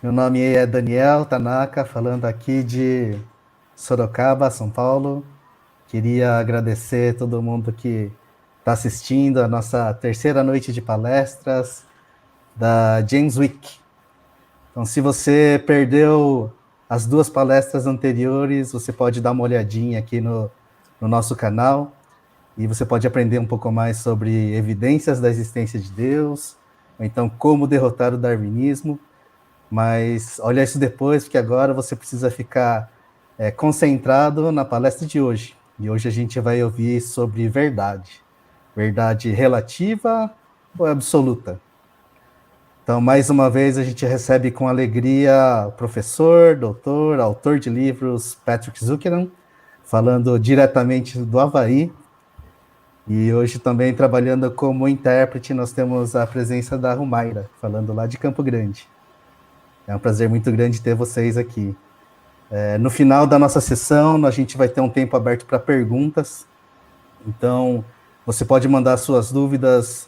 Meu nome é Daniel Tanaka, falando aqui de Sorocaba, São Paulo. Queria agradecer a todo mundo que está assistindo a nossa terceira noite de palestras da JEMS Week. Então, se você perdeu as duas palestras anteriores, você pode dar uma olhadinha aqui no nosso canal e você pode aprender um pouco mais sobre evidências da existência de Deus, ou então como derrotar o darwinismo. Mas olha isso depois, porque agora você precisa ficar concentrado na palestra de hoje. E hoje a gente vai ouvir sobre verdade. Verdade relativa ou absoluta? Então, mais uma vez, a gente recebe com alegria o professor, doutor, autor de livros Patrick Zukeran, falando diretamente do Havaí. E hoje também trabalhando como intérprete, nós temos a presença da Rumaira, falando lá de Campo Grande. É um prazer muito grande ter vocês aqui. No final da nossa sessão, a gente vai ter um tempo aberto para perguntas. Então, você pode mandar suas dúvidas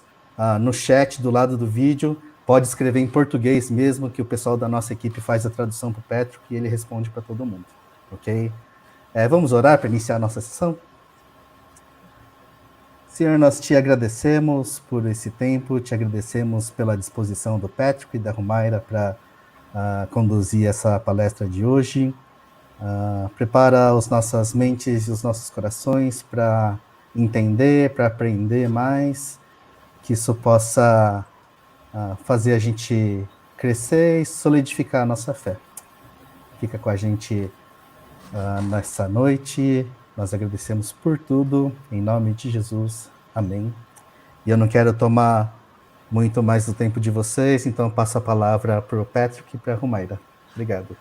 no chat do lado do vídeo. Pode escrever em português mesmo, que o pessoal da nossa equipe faz a tradução para o Patrick e ele responde para todo mundo. Ok? Vamos orar para iniciar a nossa sessão? Senhor, nós te agradecemos por esse tempo, te agradecemos pela disposição do Patrick e da Rumaira para conduzir essa palestra de hoje. Prepara as nossas mentes e os nossos corações para entender, para aprender mais, que isso possa fazer a gente crescer e solidificar a nossa fé. Fica com a gente nessa noite. Nós agradecemos por tudo, em nome de Jesus. Amém. E eu não quero tomar muito mais do tempo de vocês, então passo a palavra para o Patrick e para a Rumaira. Obrigado.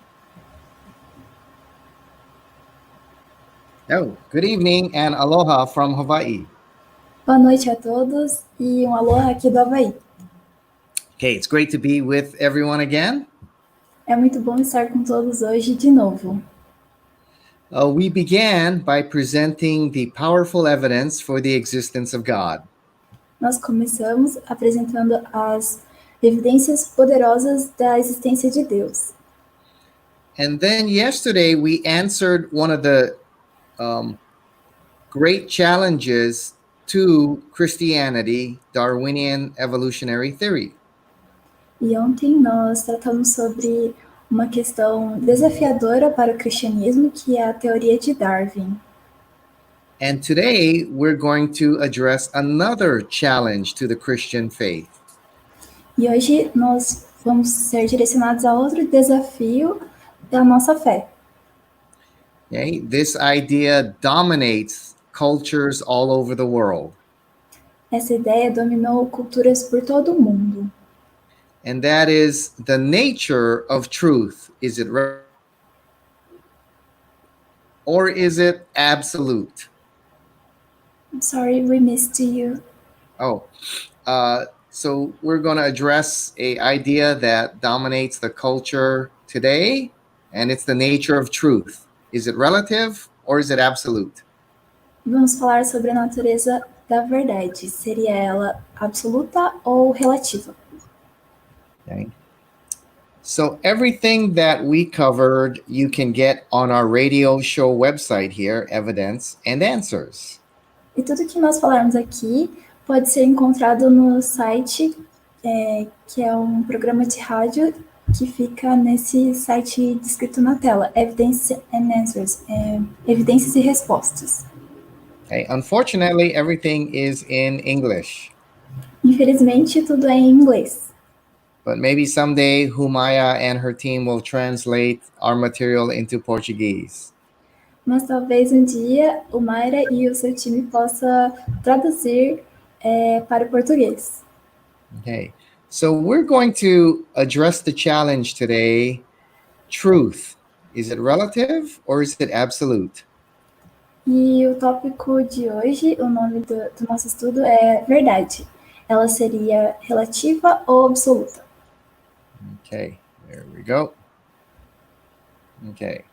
Oh, good evening and aloha from Hawaii. Boa noite a todos e aloha aqui do Havaí. Okay, it's great to be with everyone again. É muito bom estar com todos hoje de novo. We began by presenting the powerful evidence for the existence of God. Nós começamos apresentando as evidências poderosas da existência de Deus. And then yesterday we answered one of the great challenges to Christianity, Darwinian evolutionary theory. E ontem nós tratamos sobre uma questão desafiadora para o cristianismo, que é a teoria de Darwin. And today we're going to address another challenge to the Christian faith. E hoje nós vamos ser direcionados a outro desafio da nossa fé. Okay? This idea dominates cultures all over the world. Essa ideia dominou culturas por todo o mundo. And that is the nature of truth. Is it or is it absolute? I'm sorry, we missed you. So we're going to address an idea that dominates the culture today, and it's the nature of truth. Is it relative or is it absolute? Vamos falar sobre a natureza da verdade. Seria ela absoluta ou relativa? Okay. So everything that we covered, you can get on our radio show website here, Evidence and Answers. E tudo que nós falarmos aqui pode ser encontrado no site, que é um programa de rádio que fica nesse site descrito na tela, Evidence and Answers, evidências e respostas. Okay. Unfortunately, everything is in English. Infelizmente, tudo é em inglês. But maybe someday Humaya and her team will translate our material into Portuguese. Mas talvez um dia o Mayra e o seu time possam traduzir para o português. Okay, so we're going to address the challenge today. Truth, is it relative or is it absolute? E o tópico de hoje, o nome do nosso estudo é Verdade. Ela seria relativa ou absoluta? Okay, there we go. Okay,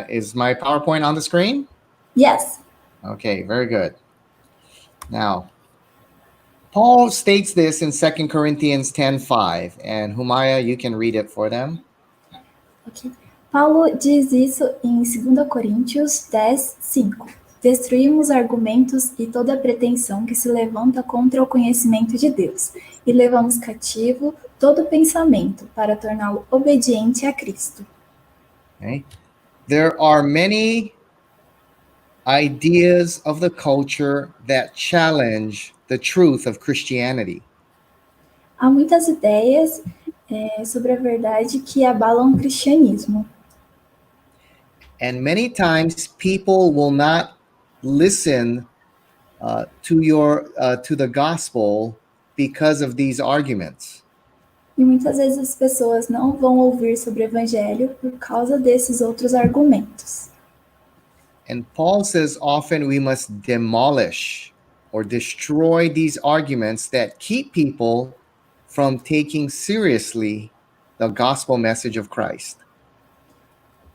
is my PowerPoint on the screen? Yes. Okay, very good. Now, Paul states this in 2 Corinthians 10:5, and Humaya, you can read it for them. Ok. Paulo diz isso em 2 Coríntios 10, 5. Destruímos argumentos e toda pretensão que se levanta contra o conhecimento de Deus, e levamos cativo todo pensamento para torná-lo obediente a Cristo. Okay? There are many ideas of the culture that challenge the truth of Christianity. Há muitas ideias sobre a verdade que abalam o cristianismo. And many times people will not listen to the gospel because of these arguments. E muitas vezes as pessoas não vão ouvir sobre o evangelho por causa desses outros argumentos. And Paul says often we must demolish or destroy these arguments that keep people from taking seriously the gospel message of Christ.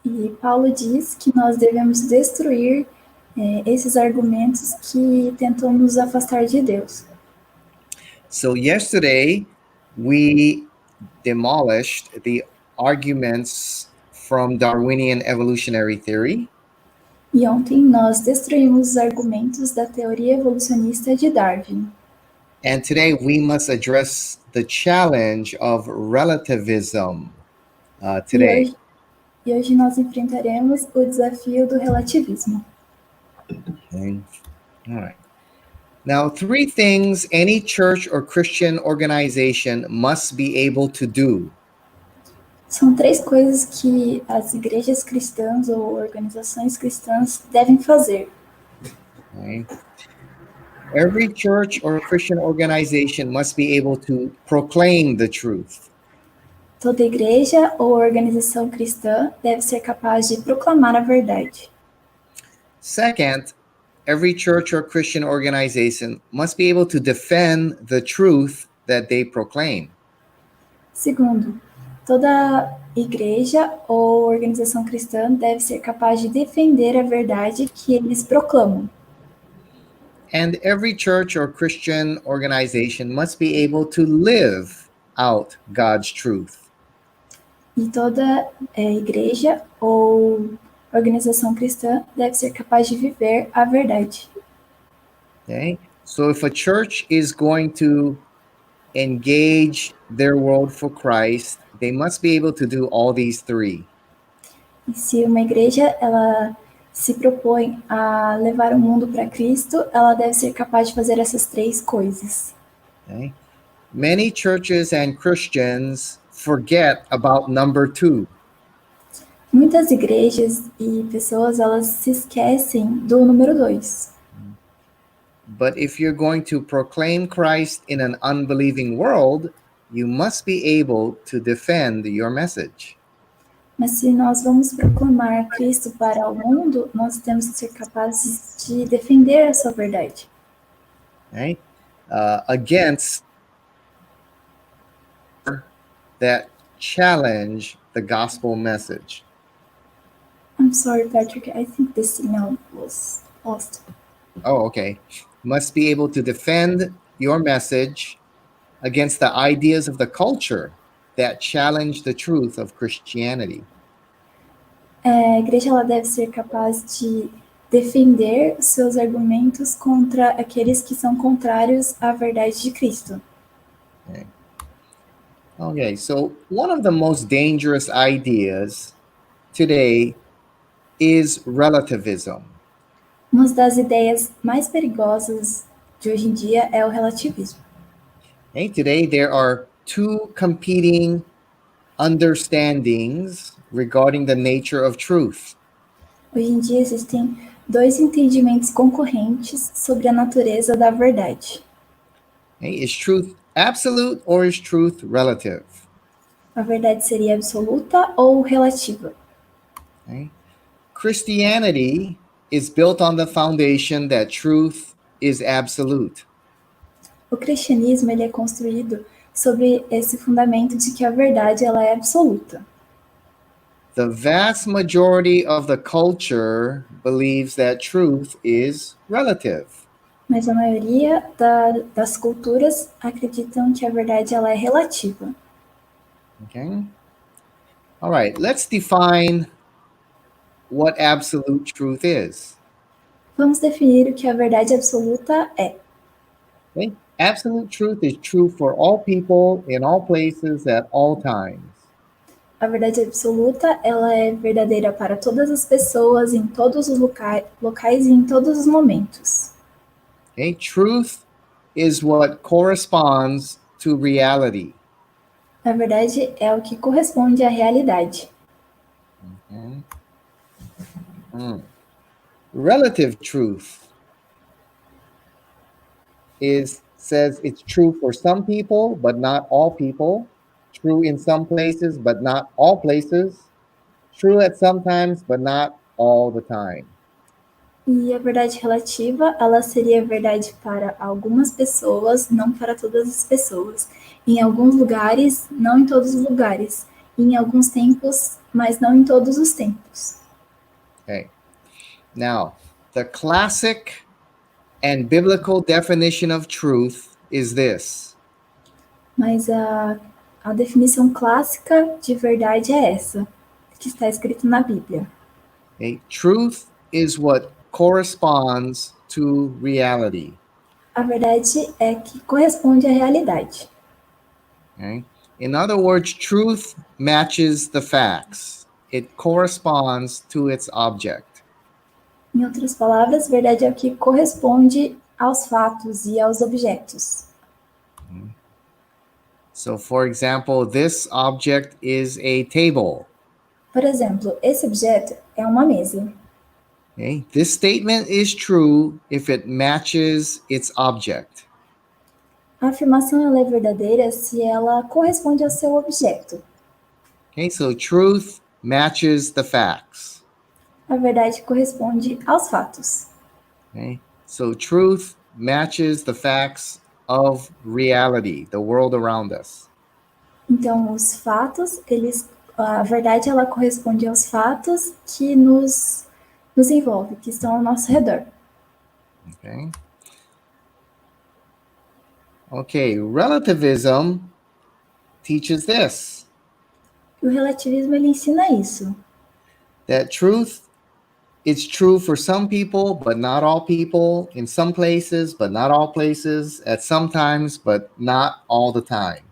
E Paulo diz que nós devemos destruir esses argumentos que tentam nos afastar de Deus. So yesterday we demolished the arguments from Darwinian evolutionary theory. E ontem nós destruímos os argumentos da teoria evolucionista de Darwin. And today we must address the challenge of relativism today. E hoje nós enfrentaremos o desafio do relativismo. Okay. All right. Now, 3 things any church or Christian organization must be able to do. São 3 coisas que as igrejas cristãs ou organizações cristãs devem fazer. Okay. Every church or Christian organization must be able to proclaim the truth. Toda igreja ou organização cristã deve ser capaz de proclamar a verdade. Second, every church or Christian organization must be able to defend the truth that they proclaim. Segundo, toda igreja ou organização cristã deve ser capaz de defender a verdade que eles proclamam. And every church or Christian organization must be able to live out God's truth. E toda igreja ou organização cristã deve ser capaz de viver a verdade. Okay? So if a church is going to engage their world for Christ, they must be able to do all these 3. E se uma igreja ela se propõe a levar o mundo para Cristo, ela deve ser capaz de fazer essas 3 coisas. Okay? Many churches and Christians forget about number 2. Muitas igrejas e pessoas elas se esquecem do número 2. But if you're going to proclaim Christ in an unbelieving world, you must be able to defend your message. Mas se nós vamos proclamar Cristo para o mundo, nós temos que ser capazes de defender a sua verdade. Right? Against that challenge the gospel message. I'm sorry, Patrick. I think the signal was lost. Oh, okay. Must be able to defend your message against the ideas of the culture that challenge the truth of Christianity. A igreja ela deve ser capaz de defender seus argumentos contra aqueles que são contrários à verdade de Cristo. Okay, so one of the most dangerous ideas today is relativism. Uma das ideias mais perigosas de hoje em dia é o relativismo. Okay, today there are 2 competing understandings regarding the nature of truth. Hoje em dia existem 2 entendimentos concorrentes sobre a natureza da verdade. Okay, is truth absolute or is truth relative? A verdade seria absoluta ou relativa? Okay. Christianity is built on the foundation that truth is absolute. O cristianismo ele é construído sobre esse fundamento de que a verdade ela é absoluta. The vast majority of the culture believes that truth is relative. Mas a maioria das culturas acreditam que a verdade ela é relativa. Okay? All right, let's define what absolute truth is. Vamos definir o que a verdade absoluta é. Okay? Absolute truth is true for all people in all places at all times. A verdade absoluta, ela é verdadeira para todas as pessoas, em todos os locais e em todos os momentos. Okay? Truth is what corresponds to reality. A verdade é o que corresponde à realidade. Okay? Relative truth says it's true for some people, but not all people. True in some places, but not all places. True at some times, but not all the time. E a verdade relativa, ela seria verdade para algumas pessoas, não para todas as pessoas. Em alguns lugares, não em todos os lugares. Em alguns tempos, mas não em todos os tempos. Okay. Now, the classic and biblical definition of truth is this. Mas a definição clássica de verdade é essa, que está escrito na Bíblia. Okay? Truth is what corresponds to reality. A verdade é que corresponde à realidade. Okay? In other words, truth matches the facts. It corresponds to its object. Em outras palavras, verdade é o que corresponde aos fatos e aos objetos. So, for example, this object is a table. Por exemplo, esse objeto é uma mesa. Okay? This statement is true if it matches its object. A afirmação ela é verdadeira se ela corresponde ao seu objeto. Okay, so truth matches the facts. A verdade corresponde aos fatos. Okay? So truth matches the facts of reality, the world around us. Então, os fatos, a verdade ela corresponde aos fatos que nos envolvem, que estão ao nosso redor. Okay. Okay, relativism teaches this. E o relativismo ele ensina isso. That truth, it's true for some people, but not all people, in some places, but not all places, at some times, but not all the time.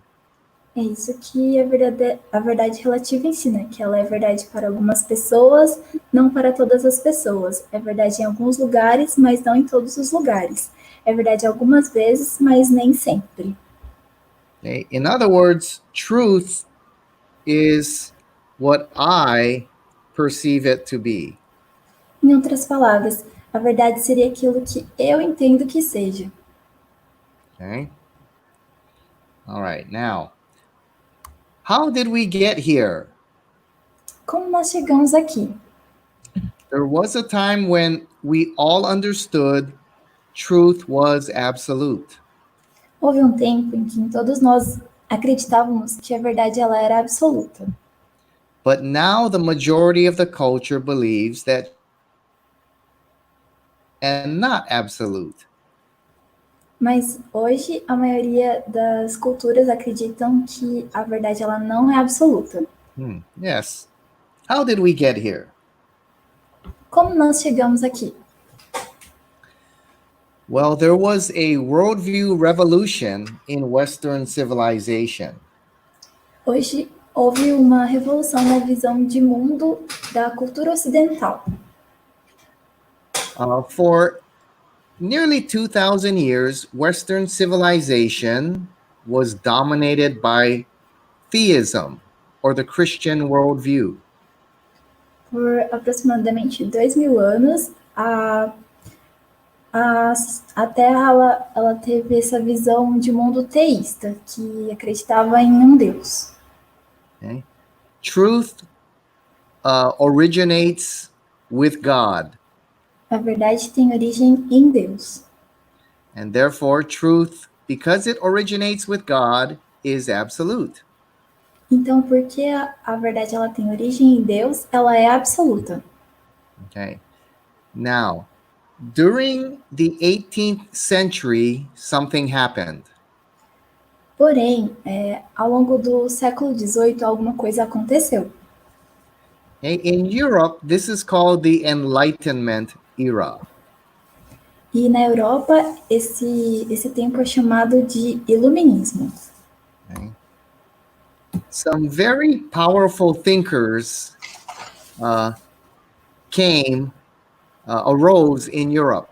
É isso que a verdade relativa ensina, que ela é verdade para algumas pessoas, não para todas as pessoas. É verdade em alguns lugares, mas não em todos os lugares. É verdade algumas vezes, mas nem sempre. Okay? In other words, truth is what I perceive it to be. Em outras palavras, a verdade seria aquilo que eu entendo que seja. Okay? All right, now, how did we get here? Como nós chegamos aqui? There was a time when we all understood truth was absolute. Houve um tempo em que todos nós acreditávamos que a verdade ela era absoluta. But now the majority of the culture believes that and not absolute. Mas hoje a maioria das culturas acreditam que a verdade ela não é absoluta. Yes. How did we get here? Como nós chegamos aqui? Well, there was a worldview revolution in Western civilization. Hoje houve uma revolução na visão de mundo da cultura ocidental. For nearly 2,000 years, Western civilization was dominated by theism, or the Christian worldview. Por aproximadamente 2.000 anos, a Terra ela teve essa visão de mundo teísta, que acreditava em um Deus. Okay? Truth originates with God. A verdade tem origem em Deus. And therefore, truth, because it originates with God, is absolute. Então, porque a verdade ela tem origem em Deus, ela é absoluta. Okay. Now, during the 18th century, something happened. Porém, ao longo do século XVIII, alguma coisa aconteceu. Okay? In Europe, this is called the Enlightenment era. E na Europa, esse tempo é chamado de iluminismo. Okay? Some very powerful thinkers arose in Europe.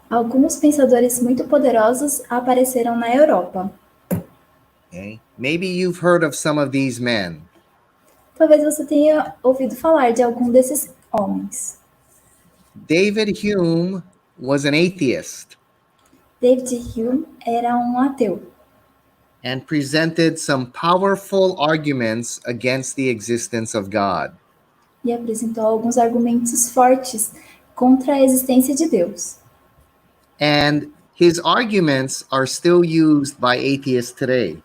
Alguns pensadores muito poderosos apareceram na Europa. Okay? Maybe you've heard of some of these men. Talvez você tenha ouvido falar de algum desses homens. David Hume was an atheist David Hume era ateu and presented some powerful arguments against the existence of God. e apresentou alguns argumentos fortes contra a existência de Deus. And his arguments are still used by atheists today.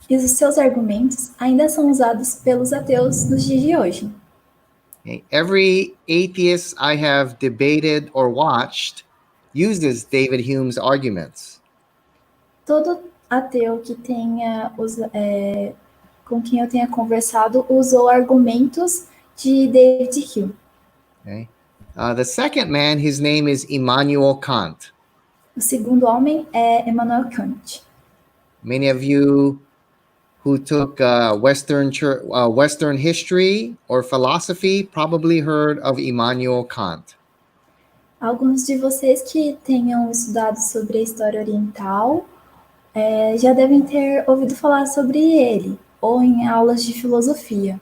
E os seus argumentos ainda são usados pelos ateus nos dias de hoje. Okay? Every atheist I have debated or watched uses David Hume's arguments. Todo ateu que com quem eu tenha conversado usou argumentos de David Hume. Okay? The second man, his name is Immanuel Kant. O segundo homem é Immanuel Kant. Many of you who took Western history or philosophy probably heard of Immanuel Kant. Alguns de vocês que tenham estudado sobre a história oriental já devem ter ouvido falar sobre ele, ou em aulas de filosofia.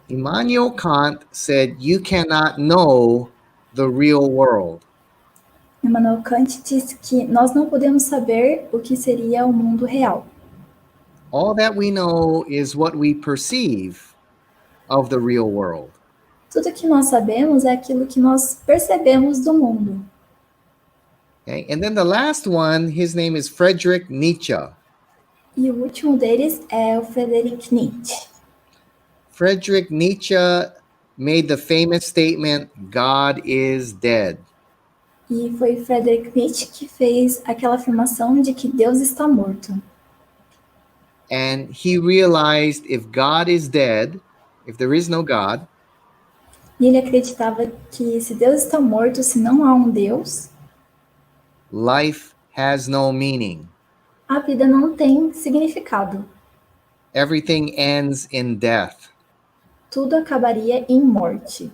Immanuel Kant said, "You cannot know the real world. Immanuel Kant disse que nós não podemos saber o que seria o mundo real. All that we know is what we perceive of the real world." Tudo que nós sabemos é aquilo que nós percebemos do mundo. Okay? And then the last one, his name is Friedrich Nietzsche. E o último deles é o Friedrich Nietzsche. Friedrich Nietzsche made the famous statement, "God is dead." E foi Friedrich Nietzsche que fez aquela afirmação de que Deus está morto. And he realized if God is dead, if there is no God, E ele acreditava que se Deus está morto, se não há um Deus, life has no meaning. a vida não tem significado. Everything ends in death. Tudo acabaria em morte.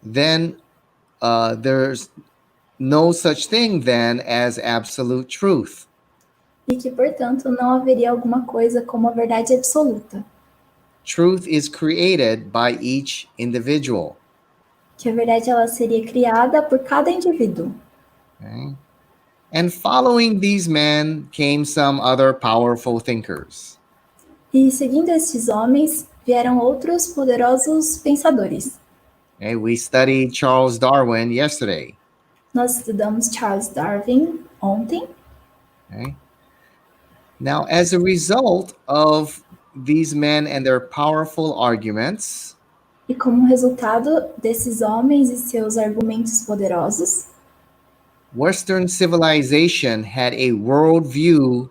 Then there's no such thing then as absolute truth. E que, portanto, não haveria alguma coisa como a verdade absoluta. Truth is created by each individual. Que a verdade ela seria criada por cada indivíduo. Okay? And following these men came some other powerful thinkers. E seguindo estes homens, vieram outros poderosos pensadores. Okay? We studied Charles Darwin yesterday. Nós estudamos Charles Darwin ontem. Okay? Now, as a result of these men and their powerful arguments, E como resultado desses homens e seus argumentos poderosos, Western civilization had a worldview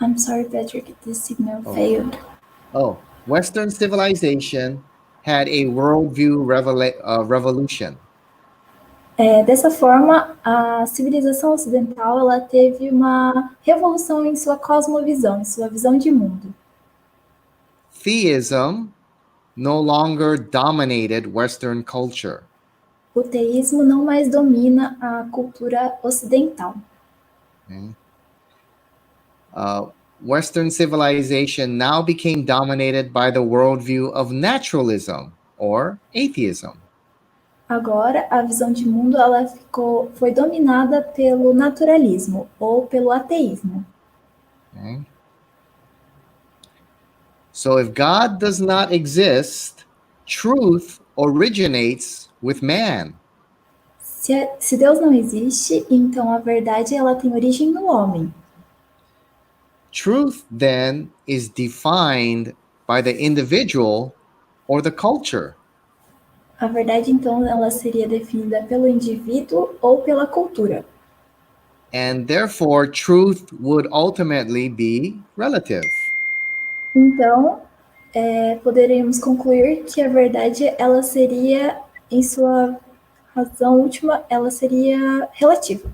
I'm sorry, Patrick, this signal failed. Western civilization had a worldview revolution. Dessa forma, a civilização ocidental ela teve uma revolução em sua cosmovisão, em sua visão de mundo. Theism no longer dominated Western culture. O teísmo não mais domina a cultura ocidental. Okay? Western civilization now became dominated by the worldview of naturalism or atheism. Agora, a visão de mundo ela foi dominada pelo naturalismo ou pelo ateísmo. Okay? So if God does not exist, truth originates with man. Se Deus não existe, então a verdade ela tem origem no homem. Truth then is defined by the individual or the culture. A verdade, então, ela seria definida pelo indivíduo ou pela cultura. And therefore, truth would ultimately be relative. Então, poderíamos concluir que a verdade, ela seria, em sua razão última, ela seria relativa.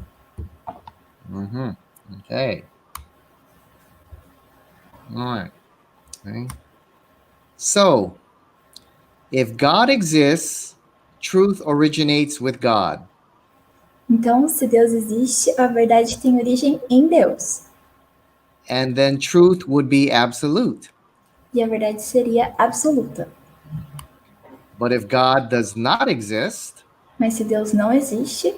Okay. All right. Okay. So, if God exists, truth originates with God. Então, se Deus existe, a verdade tem origem em Deus. And then truth would be absolute. E a verdade seria absoluta. But if God does not exist, Mas se Deus não existe,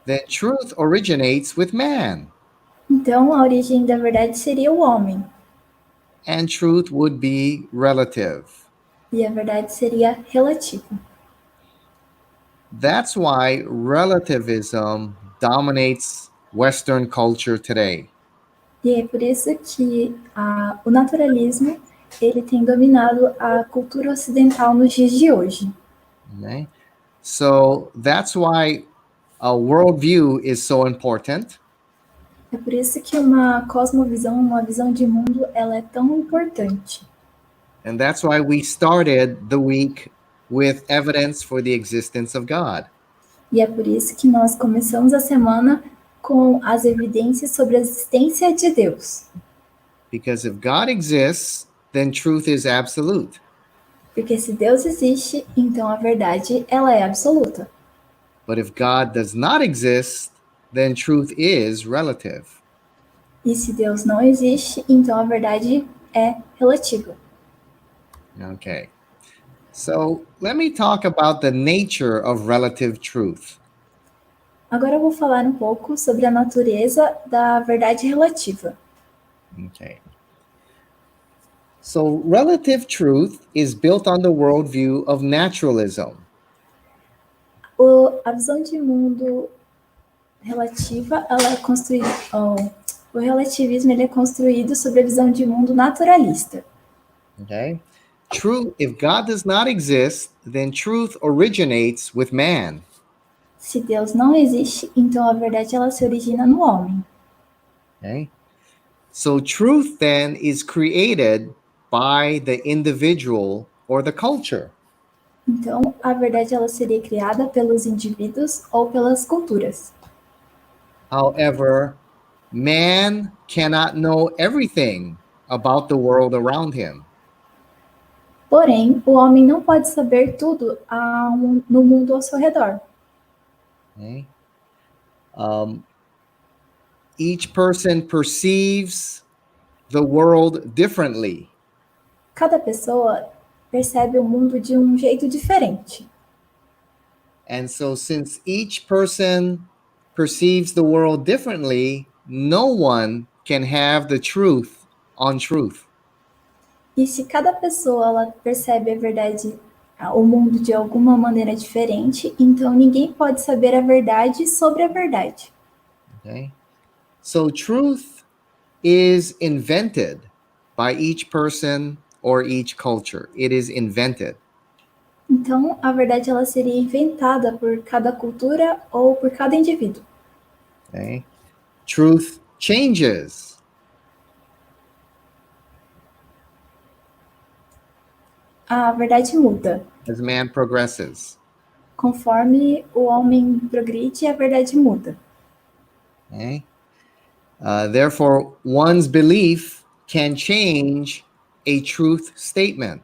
then truth originates with man. então a origem da verdade seria o homem. And truth would be relative. E a verdade seria relativa. That's why relativism dominates Western culture today. E é por isso que o naturalismo ele tem dominado a cultura ocidental nos dias de hoje. Okay? So that's why a worldview is so important. É por isso que uma cosmovisão, uma visão de mundo, ela é tão importante. And that's why we started the week with evidence for the existence of God. E é por isso que nós começamos a semana com as evidências sobre a existência de Deus. Because if God exists, then truth is absolute. Porque se Deus existe, então a verdade ela é absoluta. But if God does not exist, then truth is relative. E se Deus não existe, então a verdade é relativa. Okay. So let me talk about the nature of relative truth. Agora eu vou falar um pouco sobre a natureza da verdade relativa. Okay. So relative truth is built on the worldview of naturalism. A visão de mundo relativa, ela é construída, o relativismo ele é construído sobre a visão de mundo naturalista. Okay. True, if God does not exist, then truth originates with man. Se Deus não existe, então a verdade ela se origina no homem. Okay. So truth then is created by the individual or the culture. Então a verdade ela seria criada pelos indivíduos ou pelas culturas. However, man cannot know everything about the world around him. Porém, o homem não pode saber tudo no mundo ao seu redor. Okay. Each person perceives the world differently. Cada pessoa percebe o mundo de um jeito diferente. And so since each person perceives the world differently, no one can have the truth on truth. E se cada pessoa ela percebe a verdade, o mundo de alguma maneira diferente, então ninguém pode saber a verdade sobre a verdade. Okay? So truth is invented by each person or each culture. It is invented. Então, a verdade ela seria inventada por cada cultura ou por cada indivíduo. Okay? Truth changes. A verdade muda. As man progresses. Conforme o homem progride, a verdade muda. Okay? Therefore, one's belief can change a truth statement.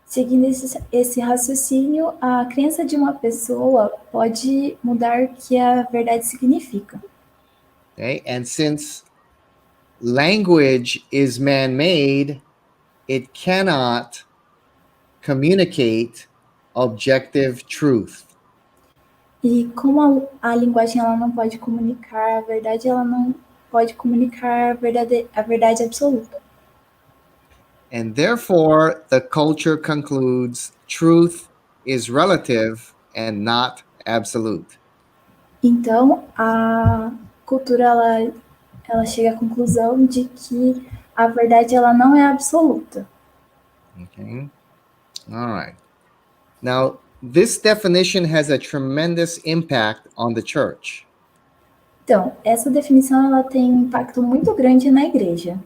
Seguindo esse raciocínio, a crença de uma pessoa pode mudar o que a verdade significa. Okay? And since language is man-made, it cannot communicate objective truth. E como a linguagem ela não pode comunicar a verdade, ela não pode comunicar a verdade absoluta. And therefore, the culture concludes truth is relative and not absolute. Então, a cultura ela chega à conclusão de que a verdade ela não é absoluta. Okay. All right. Now, this definition has a tremendous impact on the church. Então, essa definição ela tem um impacto muito grande na igreja.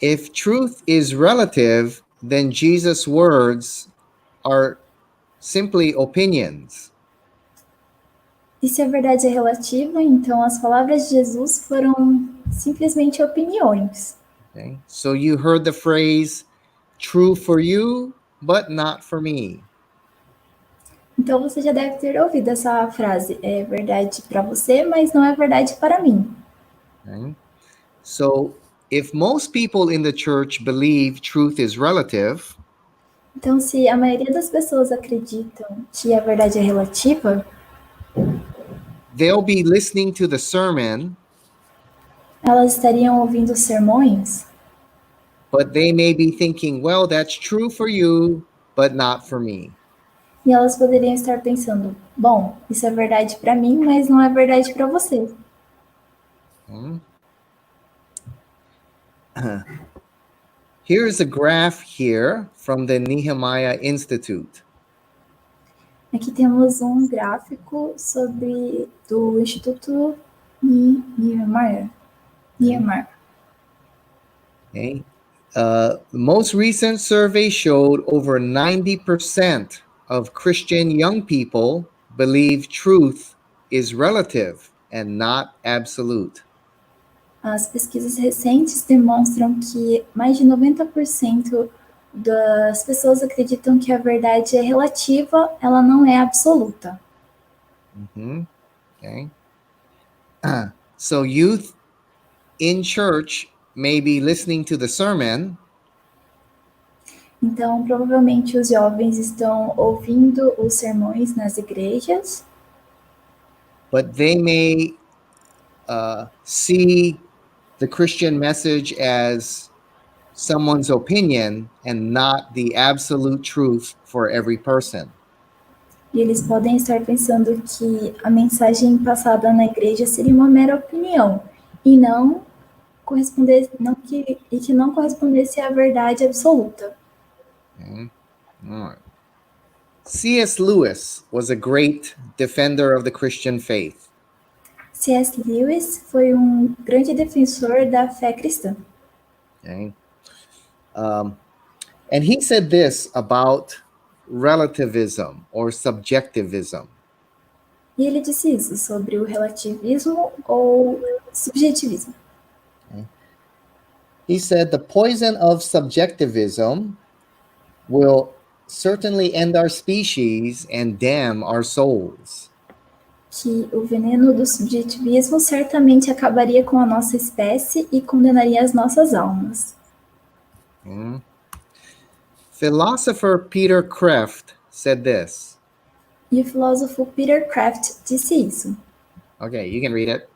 If truth is relative, then Jesus' words are simply opinions. E se a verdade é relativa, então as palavras de Jesus foram simplesmente opiniões. Okay? So you heard the phrase, true for you, but not for me. Então você já deve ter ouvido essa frase, é verdade para você, mas não é verdade para mim. Okay? So if most people in the church believe truth is relative, Então, se a maioria das pessoas acreditam que a verdade é relativa, they'll be listening to the sermon, elas estariam ouvindo sermões, but they may be thinking, well, that's true for you, but not for me. e elas poderiam estar pensando: bom, isso é verdade para mim, mas não é verdade para você. Hmm? Here's a graph here from the Nehemiah Institute. Aqui temos um gráfico do Instituto Niemeyer. Okay. The most recent survey showed over 90% of Christian young people believe truth is relative and not absolute. As pesquisas recentes demonstram que mais de 90% das pessoas acreditam que a verdade é relativa, ela não é absoluta. Okay. So youth in church may be listening to the sermon, Então, provavelmente os jovens estão ouvindo os sermões nas igrejas, but they may see the Christian message as someone's opinion and not the absolute truth for every person. e eles podem estar pensando que a mensagem passada na igreja seria uma mera opinião e que não correspondesse à verdade absoluta. Okay. All right. C.S. Lewis was a great defender of the Christian faith. C.S. Lewis foi um grande defensor da fé cristã. Okay. And he said this about relativism or subjectivism. E ele disse isso sobre o relativismo ou subjetivismo. He said the poison of subjectivism will certainly end our species and damn our souls. Que o veneno do subjetivismo certamente acabaria com a nossa espécie e condenaria as nossas almas. Philosopher Peter Kreeft said this. E o filósofo Peter Kreeft disse isso. Okay, you can read it.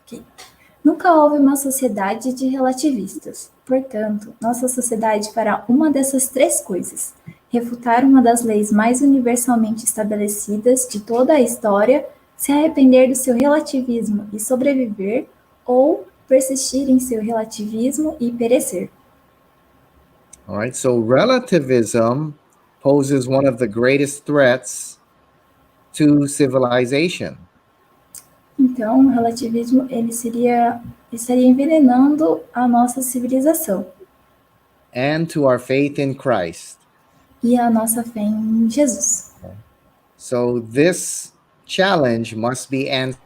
Okay. Nunca houve uma sociedade de relativistas. Portanto, nossa sociedade fará uma dessas três coisas: refutar uma das leis mais universalmente estabelecidas de toda a história, se arrepender do seu relativismo e sobreviver, ou persistir em seu relativismo e perecer. All right, so relativism poses one of the greatest threats to civilization. Então, o relativismo ele estaria envenenando a nossa civilização and to our faith in Christ. e a nossa fé em Jesus. So this challenge must be answered.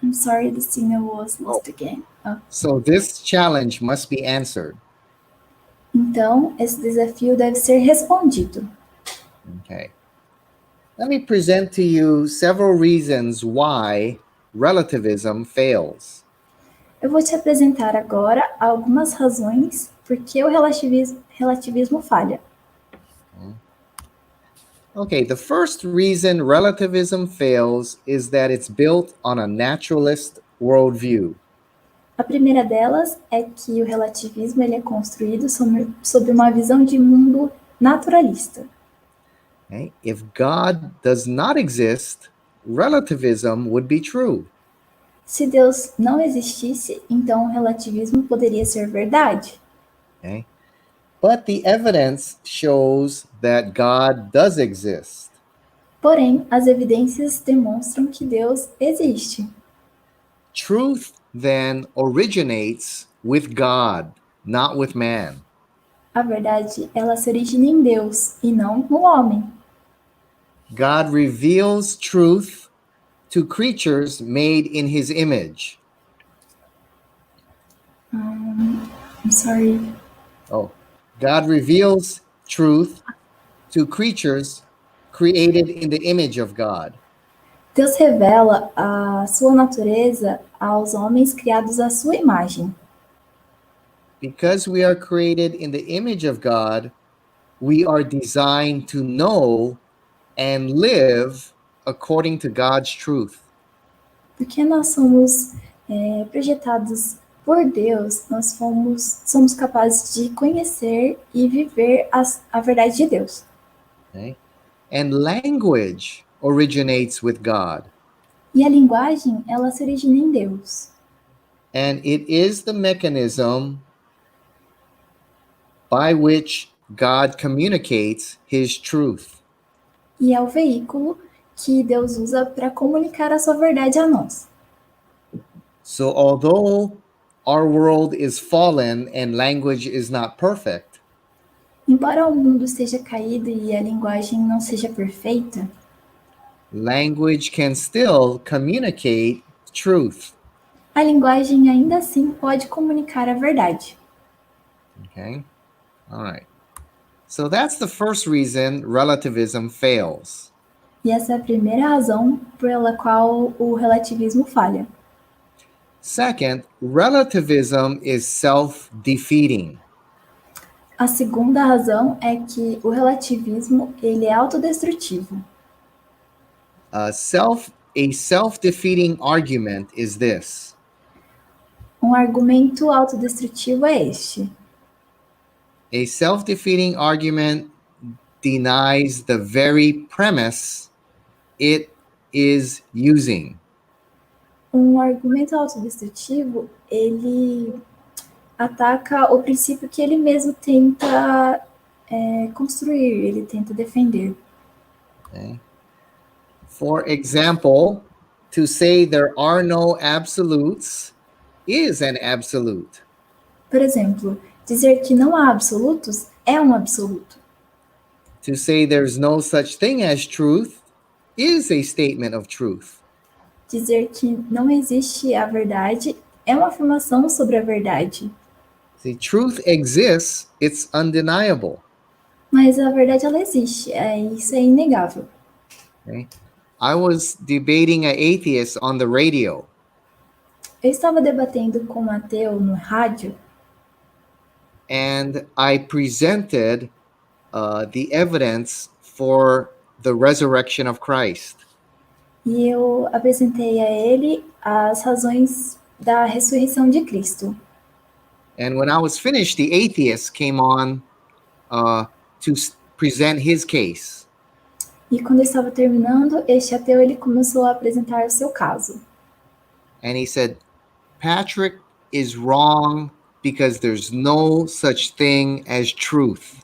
I'm sorry, the signal was lost again. So this challenge must be answered. Então, esse desafio deve ser respondido. Okay. Let me present to you several reasons why relativism fails. Eu vou te apresentar agora algumas razões por que o relativismo falha. Okay, the first reason relativism fails is that it's built on a naturalist worldview. A primeira delas é que o relativismo ele é construído sobre uma visão de mundo naturalista. Okay? If God does not exist, relativism would be true. Se Deus não existisse, então o relativismo poderia ser verdade. Okay? But the evidence shows that God does exist. Porém, as evidências demonstram que Deus existe. Truth then originates with God, not with man. A verdade, ela se origina em Deus e não no homem. God reveals truth to creatures made in his image. I'm sorry. Oh, God reveals truth to creatures created in the image of God. Deus revela a sua natureza aos homens criados à sua imagem. Because we are created in the image of God, we are designed to know and live according to God's truth. Porque nós somos projetados por Deus, nós somos capazes de conhecer e viver a verdade de Deus. Okay? And language originates with God. E a linguagem, ela se origina em Deus. And it is the mechanism by which God communicates his truth. E é o veículo que Deus usa para comunicar a sua verdade a nós. So although our world is fallen and language is not perfect, Embora o mundo esteja caído e a linguagem não seja perfeita, language can still communicate truth. a linguagem ainda assim pode comunicar a verdade. Okay? All right. So that's the first reason relativism fails. E essa é a primeira razão pela qual o relativismo falha. Second, relativism is self-defeating. A segunda razão é que o relativismo ele é autodestrutivo. A self-defeating argument is this. Um argumento autodestrutivo é este. A self-defeating argument denies the very premise it is using. Um argumento autodestrutivo, ele ataca o princípio que ele mesmo tenta construir, ele tenta defender. Okay. For example, to say there are no absolutes is an absolute. Por exemplo, dizer que não há absolutos é um absoluto. To say there's no such thing as truth is a statement of truth. Dizer que não existe a verdade é uma afirmação sobre a verdade. See, truth exists, it's undeniable. Mas a verdade, ela existe, isso é inegável. Okay? I was debating an atheist on the radio. Eu estava debatendo com um ateu no rádio And I presented the evidence for the resurrection of Christ. e eu apresentei a ele as razões da ressurreição de Cristo. And when I was finished, the atheist came on to present his case. E quando eu estava terminando, este ateu ele começou a apresentar o seu caso. And he said, Patrick is wrong because there's no such thing as truth.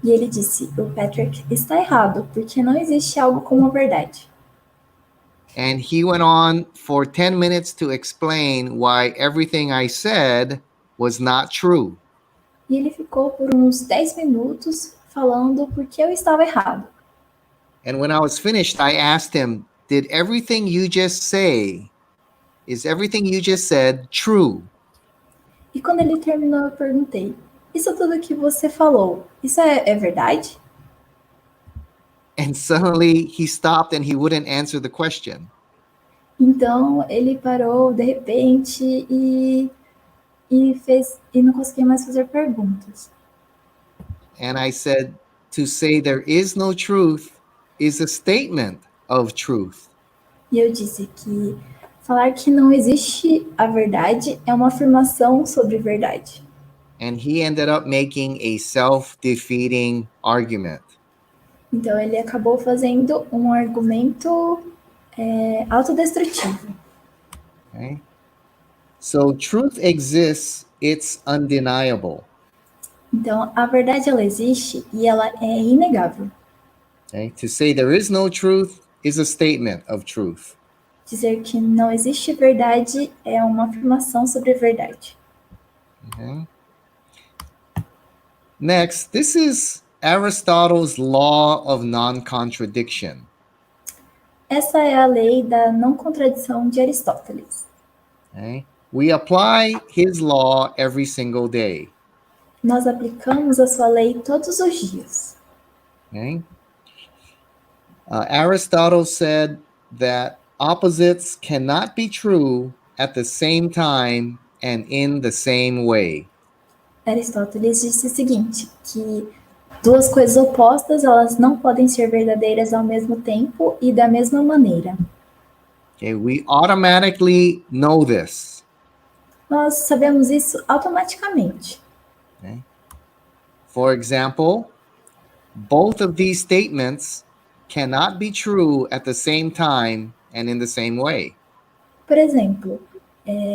E ele disse, o Patrick está errado, porque não existe algo como a verdade. And he went on for 10 minutes to explain why everything I said was not true. E ele ficou por uns 10 minutos falando porque eu estava errado. And when I was finished, I asked him, is everything you just said true? E quando ele terminou, eu perguntei, isso tudo que você falou, isso é verdade? And suddenly he stopped and he wouldn't answer the question. Então ele parou de repente e não conseguia mais fazer perguntas. And I said, to say there is no truth is a statement of truth. E eu disse que falar que não existe a verdade é uma afirmação sobre verdade. And he ended up making a self-defeating argument. Então ele acabou fazendo um argumento autodestrutivo. Okay? So truth exists, it's undeniable. Então a verdade ela existe e ela é inegável. Okay? To say there is no truth is a statement of truth. Dizer que não existe verdade é uma afirmação sobre a verdade. Okay? Next, this is Aristotle's law of non-contradiction. Essa é a lei da não contradição de Aristóteles. Okay? We apply his law every single day. Nós aplicamos a sua lei todos os dias. Okay? Aristotle said that opposites cannot be true at the same time and in the same way. Aristóteles disse o seguinte, que duas coisas opostas, elas não podem ser verdadeiras ao mesmo tempo e da mesma maneira. Okay, we automatically know this. Nós sabemos isso automaticamente. Okay? For example, both of these statements cannot be true at the same time and in the same way. Por exemplo,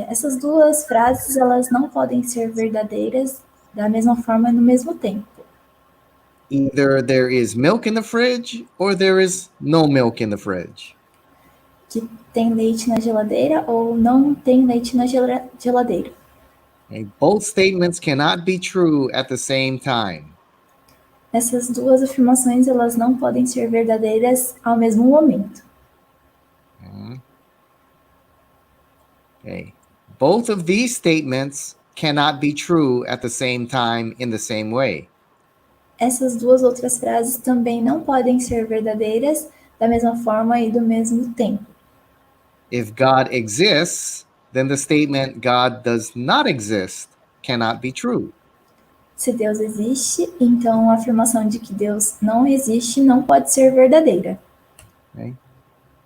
essas duas frases, elas não podem ser verdadeiras da mesma forma e no mesmo tempo. Either there is milk in the fridge or there is no milk in the fridge. Que tem leite na geladeira ou não tem leite na geladeira. Okay? Both statements cannot be true at the same time. Essas duas afirmações, elas não podem ser verdadeiras ao mesmo momento. Okay. Both of these statements cannot be true at the same time in the same way. Essas duas outras frases também não podem ser verdadeiras da mesma forma e do mesmo tempo. If God exists, then the statement God does not exist cannot be true. Se Deus existe, então a afirmação de que Deus não existe não pode ser verdadeira. Okay?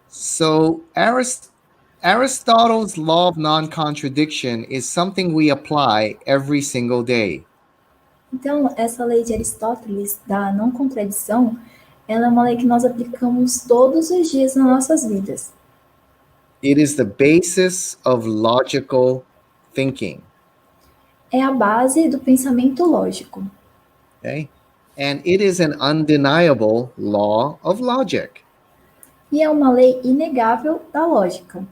So Aristotle's law of non-contradiction is something we apply every single day. Então, essa lei de Aristóteles, da não contradição, ela é uma lei que nós aplicamos todos os dias nas nossas vidas. It is the basis of logical thinking. É a base do pensamento lógico. Okay? And it is an undeniable law of logic. E é uma lei inegável da lógica.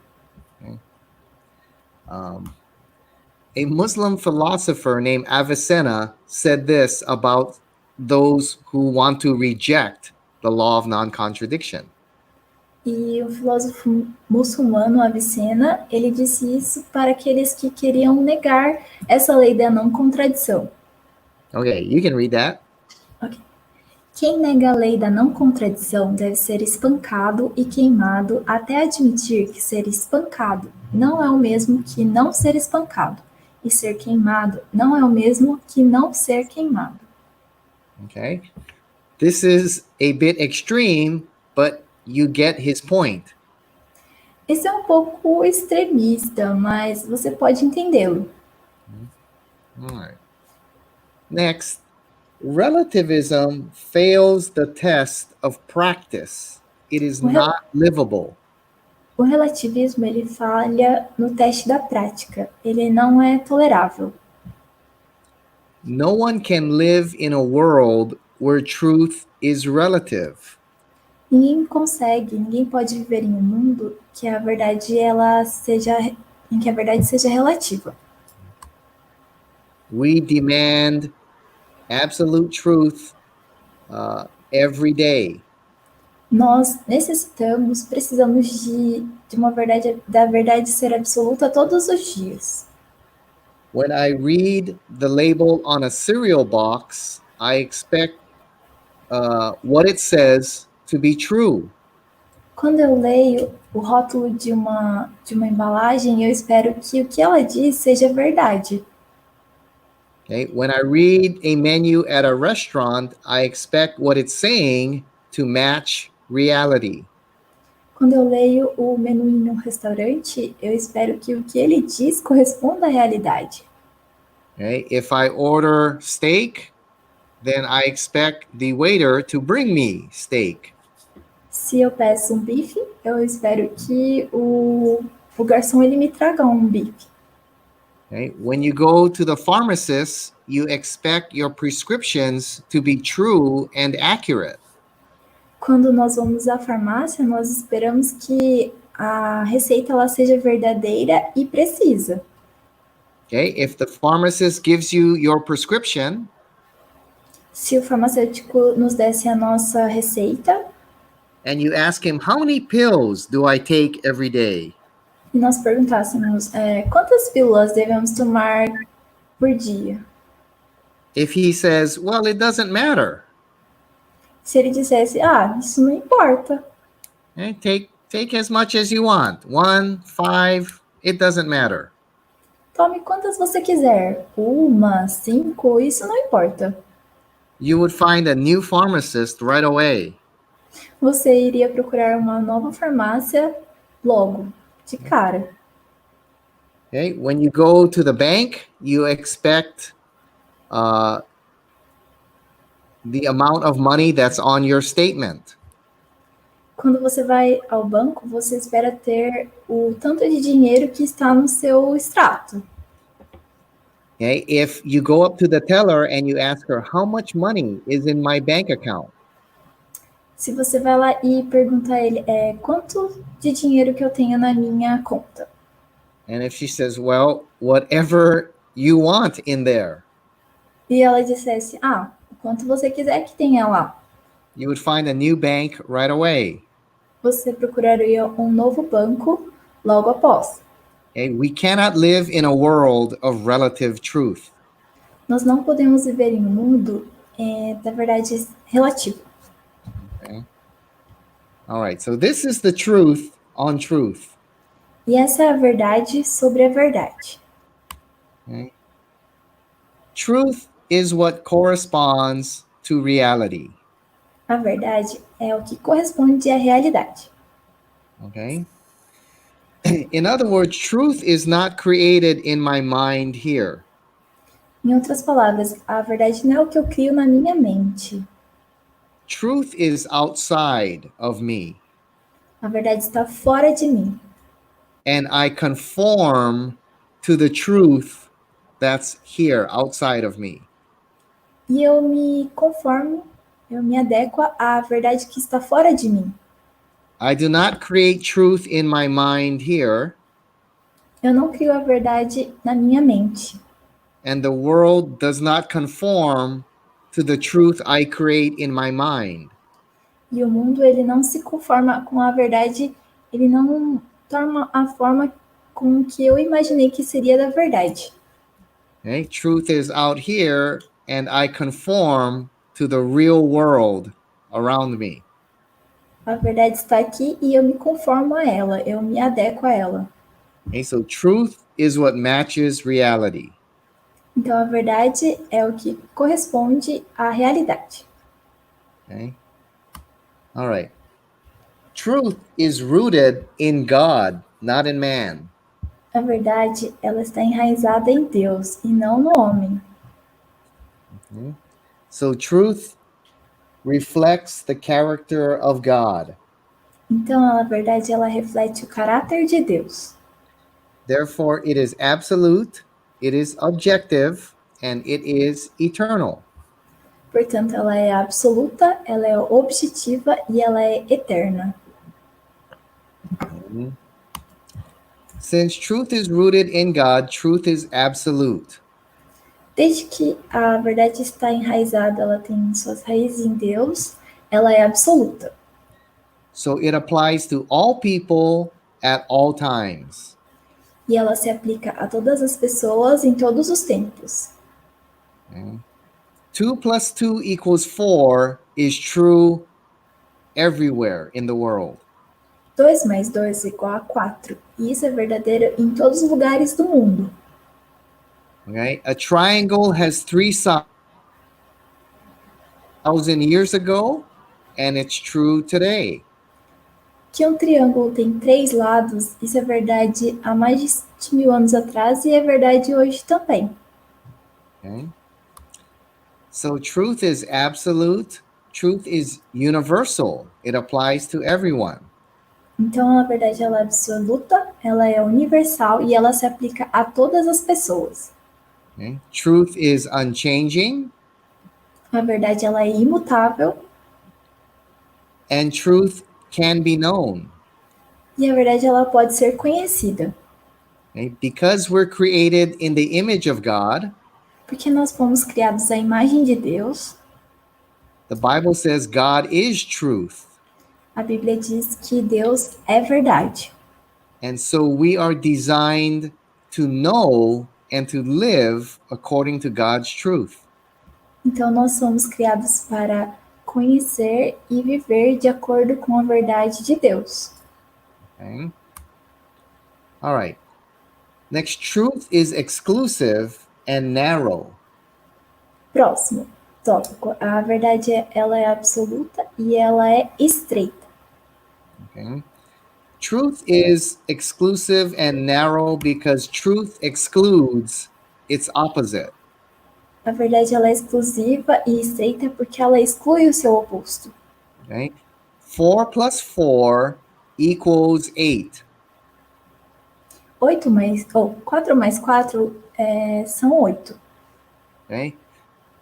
A Muslim philosopher named Avicenna said this about those who want to reject the law of non-contradiction. E o filósofo muçulmano Avicena, ele disse isso para aqueles que queriam negar essa lei da não contradição. Okay, you can read that. Okay. Quem nega a lei da não contradição deve ser espancado e queimado até admitir que ser espancado não é o mesmo que não ser espancado, e ser queimado não é o mesmo que não ser queimado. Okay. This is a bit extreme, but you get his point. Esse é um pouco extremista, mas você pode entendê-lo. All right. Next, relativism fails the test of practice. It is not livable. O relativismo, ele falha no teste da prática. Ele não é tolerável. No one can live in a world where truth is relative. Ninguém pode viver em um mundo que a verdade em que a verdade seja relativa. We demand absolute truth every day. Nós precisamos da verdade ser absoluta todos os dias. When I read the label on a cereal box, I expect what it says to be true. Quando eu leio o rótulo de uma embalagem, eu espero que o que ela diz seja verdade. Okay? When I read a menu at a restaurant, I expect what it's saying to match reality. Quando eu leio o menu em um restaurante, eu espero que o que ele diz corresponda à realidade. Okay? If I order steak, then I expect the waiter to bring me steak. Se eu peço um bife, eu espero que o garçom ele me traga um bife. Okay? When you go to the pharmacist, you expect your prescriptions to be true and accurate. Quando nós vamos à farmácia, nós esperamos que a receita ela seja verdadeira e precisa. Okay, if the pharmacist gives you your prescription, Se o farmacêutico nos desse a nossa receita and you ask him, how many pills do I take every day? e nós perguntássemos quantas pílulas devemos tomar por dia, If he says, well, it doesn't matter, se ele dissesse, isso não importa, okay, take as much as you want, 1, 5, it doesn't matter. tome quantas você quiser, 1, 5, isso não importa. You would find a new pharmacist right away. Você iria procurar uma nova farmácia logo, de cara. Okay, when you go to the bank, you expect the amount of money that's on your statement. Quando você vai ao banco, você espera ter o tanto de dinheiro que está no seu extrato. Okay, if you go up to the teller and you ask her, how much money is in my bank account? Se você vai lá e pergunta a ele, quanto de dinheiro que eu tenho na minha conta? And if she says, well, whatever you want in there, E ela dissesse, o quanto você quiser que tenha lá. you would find a new bank right away. Você procuraria um novo banco logo após. Okay, we cannot live in a world of relative truth. Nós não podemos viver em um mundo da verdade relativa. Okay. All right, so this is the truth on truth. E essa é a verdade sobre a verdade. Okay. Truth is what corresponds to reality. A verdade é o que corresponde à realidade. Okay. In other words, truth is not created in my mind here. Em outras palavras, a verdade não é o que eu crio na minha mente. Truth is outside of me. A verdade está fora de mim. And I conform to the truth that's here outside of me. E eu me conformo, eu me adequo à verdade que está fora de mim. I do not create truth in my mind here, Eu não crio a verdade na minha mente. and the world does not conform to the truth I create in my mind. E o mundo, ele não se conforma com a verdade, ele não toma a forma com que eu imaginei que seria da verdade. Okay? Truth is out here, and I conform to the real world around me. A verdade está aqui e eu me conformo a ela, eu me adequo a ela. Okay? So truth is what matches reality. Então, a verdade é o que corresponde à realidade. Okay? All right. Truth is rooted in God, not in man. A verdade, ela está enraizada em Deus e não no homem. So truth reflects the character of God. Então, a verdade, ela reflete o caráter de Deus. Therefore, it is absolute, it is objective, and it is eternal. Portanto, ela é absoluta, ela é objetiva e ela é eterna. Since truth is rooted in God, truth is absolute. Desde que a verdade está enraizada, ela tem suas raízes em Deus, ela é absoluta. So it applies to all people at all times. E ela se aplica a todas as pessoas em todos os tempos. Okay. 2 plus 2 equals 4 is true everywhere in the world. 2 mais 2 é igual a 4. E isso é verdadeiro em todos os lugares do mundo. Okay? A triangle has 3 sides 1,000 years ago, and it's true today. Que um triângulo tem 3 lados, isso é verdade há mais de 1000 anos atrás e é verdade hoje também. Okay? So truth is absolute, truth is universal. It applies to everyone. Então, a verdade ela é absoluta, ela é universal e ela se aplica a todas as pessoas. Okay? Truth is unchanging, A verdade ela é imutável, And truth can be known. E a verdade ela pode ser conhecida. Okay? Because we're created in the image of God, Porque nós fomos criados à imagem de Deus, the Bible says God is truth. a Bíblia diz que Deus é verdade. And so we are designed to know and to live according to God's truth. Então nós somos criados para conhecer e viver de acordo com a verdade de Deus. Okay? All right. Next, truth is exclusive and narrow. Próximo tópico. A verdade ela é absoluta e ela é estreita. Okay? Truth is exclusive and narrow because truth excludes its opposite. A verdade ela é exclusiva e estreita porque ela exclui o seu oposto. Okay? 4 plus 4 equals 8. 4 mais 4 são 8. Okay?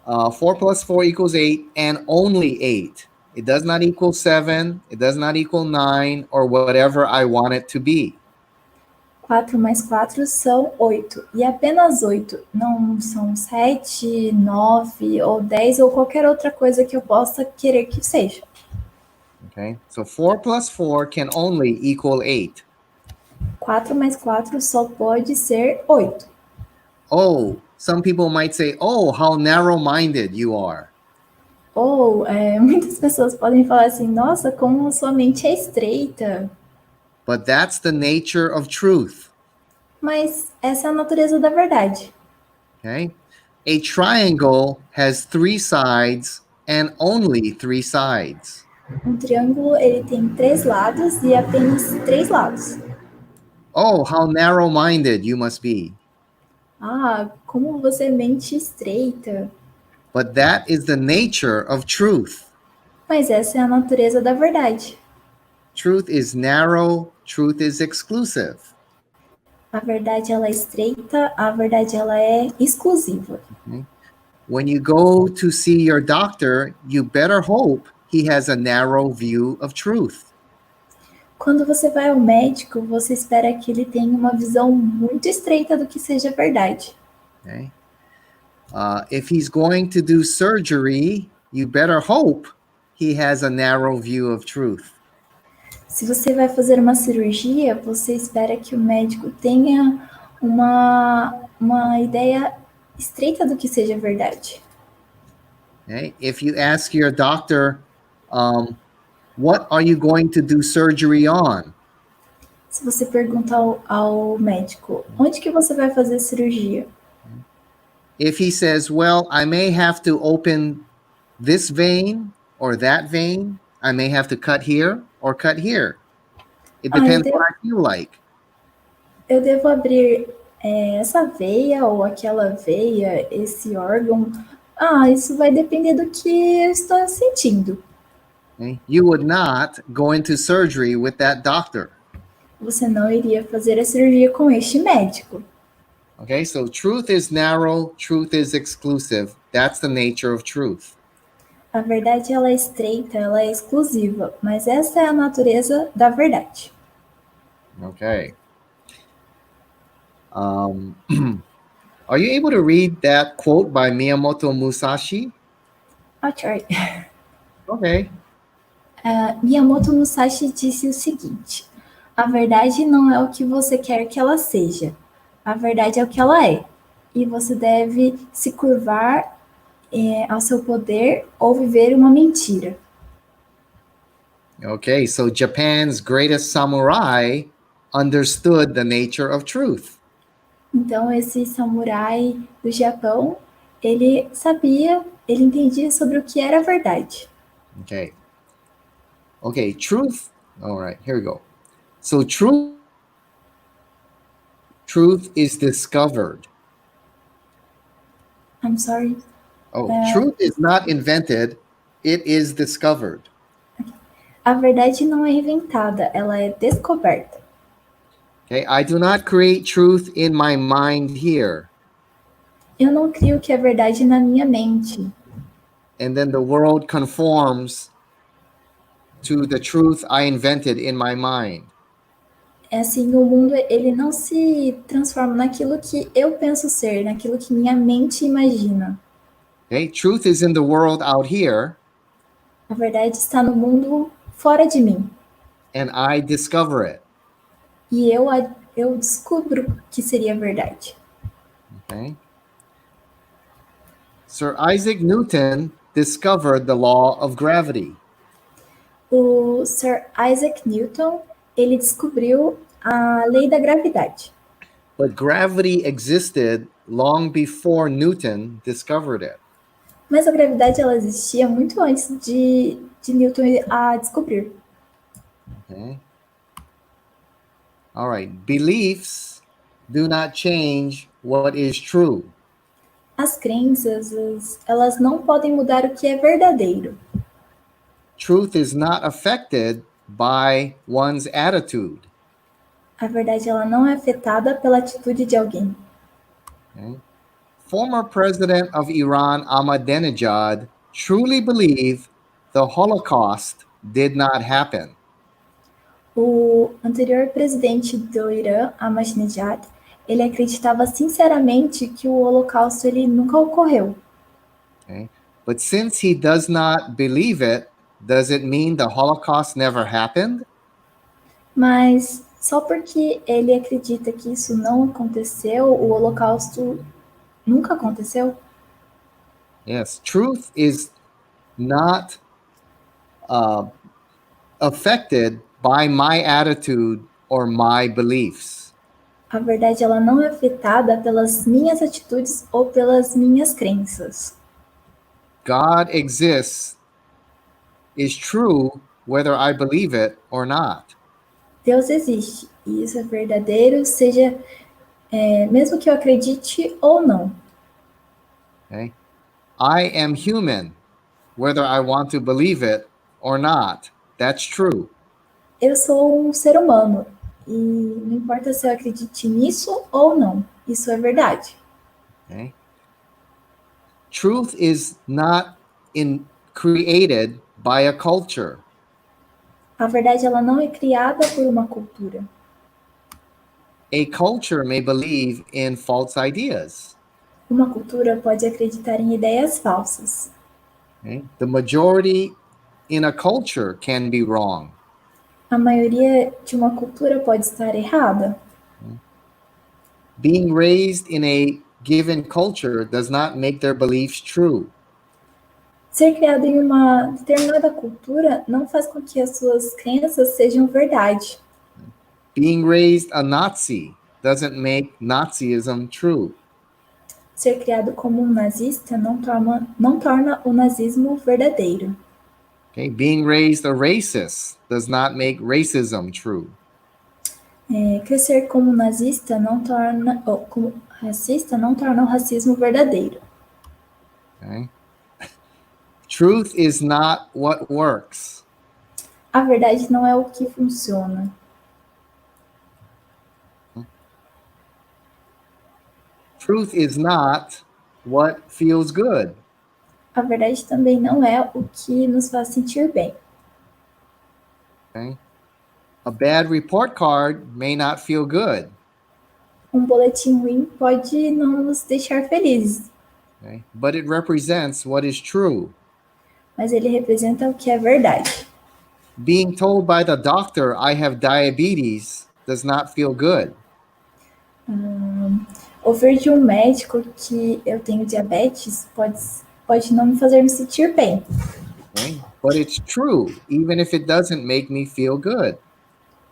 4 plus 4 equals 8 and only 8. It does not equal 7. It does not equal 9 or whatever I want it to be. 4 mais 4 são 8. E apenas 8. Não são 7, 9 ou 10 ou qualquer outra coisa que eu possa querer que seja. Okay? So 4 plus 4 can only equal 8. 4 mais 4 só pode ser 8. Oh, some people might say, oh, how narrow-minded you are. Ou muitas pessoas podem falar assim, nossa, como sua mente é estreita. But that's the nature of truth. Mas essa é a natureza da verdade. Okay? A triangle has 3 sides and only 3 sides. Um triângulo ele tem 3 lados e apenas 3 lados. Oh, how narrow-minded you must be. Ah, como você é mente estreita. But that is the nature of truth. Mas essa é a natureza da verdade. Truth is narrow, truth is exclusive. A verdade ela é estreita, a verdade ela é exclusiva. Okay? When you go to see your doctor, you better hope he has a narrow view of truth. Quando você vai ao médico, você espera que ele tenha uma visão muito estreita do que seja verdade. Okay? If he's going to do surgery, you better hope he has a narrow view of truth. Se você vai fazer uma cirurgia, você espera que o médico tenha uma ideia estreita do que seja verdade. Okay? If you ask your doctor, what are you going to do surgery on? Se você pergunta ao médico, onde que você vai fazer cirurgia? If he says, well, I may have to open this vein or that vein, I may have to cut here or cut here. It depends what I feel like. Eu devo abrir essa veia ou aquela veia, esse órgão. Isso vai depender do que eu estou sentindo. Okay? You would not go into surgery with that doctor. Você não iria fazer a cirurgia com este médico. Okay, so truth is narrow, truth is exclusive. That's the nature of truth. A verdade ela é estreita, ela é exclusiva, mas essa é a natureza da verdade. Okay. Are you able to read that quote by Miyamoto Musashi? I'll try. Okay. Miyamoto Musashi disse o seguinte: a verdade não é o que você quer que ela seja. A verdade é o que ela é. E você deve se curvar ao seu poder ou viver uma mentira. Okay, so Japan's greatest samurai understood the nature of truth. Então, esse samurai do Japão, ele entendia sobre o que era a verdade. Okay. Okay, truth. All right, here we go. So truth is discovered. I'm sorry. Truth is not invented, it is discovered. A verdade não é inventada, ela é descoberta. Okay, I do not create truth in my mind here. Eu não crio o que é verdade na minha mente. And then the world conforms to the truth I invented in my mind. É assim, o mundo ele não se transforma naquilo que eu penso ser, naquilo que minha mente imagina. Okay? Truth is in the world out here, A verdade está no mundo fora de mim. and I discover it. E eu descubro que seria verdade. Okay? Sir Isaac Newton discovered the law of gravity. O Sir Isaac Newton, ele descobriu a lei da gravidade. But gravity existed long before Newton discovered it. Mas a gravidade ela existia muito antes de Newton a descobrir. Okay? All right. Beliefs do not change what is true. As crenças, elas não podem mudar o que é verdadeiro. Truth is not affected by one's attitude. A verdade ela não é afetada pela atitude de alguém. Okay? Former president of Iran, Ahmadinejad, truly believed the Holocaust did not happen. O anterior presidente do Irã, Ahmadinejad, ele acreditava sinceramente que o Holocausto ele nunca ocorreu. Okay? But since he does not believe it, does it mean the Holocaust never happened? Mas só porque ele acredita que isso não aconteceu, o Holocausto nunca aconteceu? Yes, truth is not affected by my attitude or my beliefs. A verdade ela não é afetada pelas minhas atitudes ou pelas minhas crenças. God exists is true whether I believe it or not. Deus existe, e isso é verdadeiro, seja mesmo que eu acredite ou não. Okay? I am human, whether I want to believe it or not. That's true. Eu sou um ser humano, e não importa se eu acredite nisso ou não, isso é verdade. Okay? Truth is not created by a culture. A verdade ela não é criada por uma cultura. A culture may believe in false ideas. Uma cultura pode acreditar em ideias falsas. Okay? The majority in a culture can be wrong. A maioria de uma cultura pode estar errada. Being raised in a given culture does not make their beliefs true. Ser criado em uma determinada cultura não faz com que as suas crenças sejam verdade. Being raised a Nazi doesn't make Nazism true. Ser criado como um nazista não torna o nazismo verdadeiro. Okay? Being raised a racist does not make racism true. Crescer como nazista não torna, ou como racista não torna o racismo verdadeiro. Okay? Truth is not what works. A verdade não é o que funciona. Truth is not what feels good. A verdade também não é o que nos faz sentir bem. Okay? A bad report card may not feel good. Um boletim ruim pode não nos deixar felizes, Okay? But it represents what is true. mas ele representa o que é verdade. Being told by the doctor I have diabetes does not feel good. Ouvir de um médico que eu tenho diabetes pode não me fazer me sentir bem. Okay? But it's true, even if it doesn't make me feel good.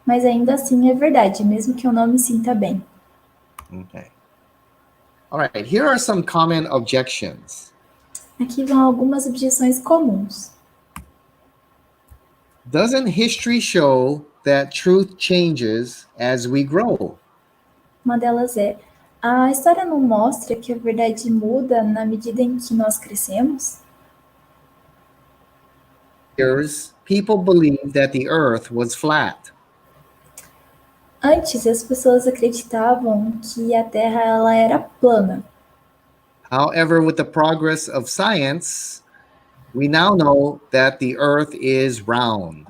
Mas ainda assim é verdade, mesmo que eu não me sinta bem. Okay. All right, here are some common objections. Aqui vão algumas objeções comuns. Doesn't history show that truth changes as we grow? Uma delas é: a história não mostra que a verdade muda na medida em que nós crescemos? Years, people believed that the earth was flat. Antes, as pessoas acreditavam que a Terra ela era plana. However, with the progress of science, we now know that the earth is round.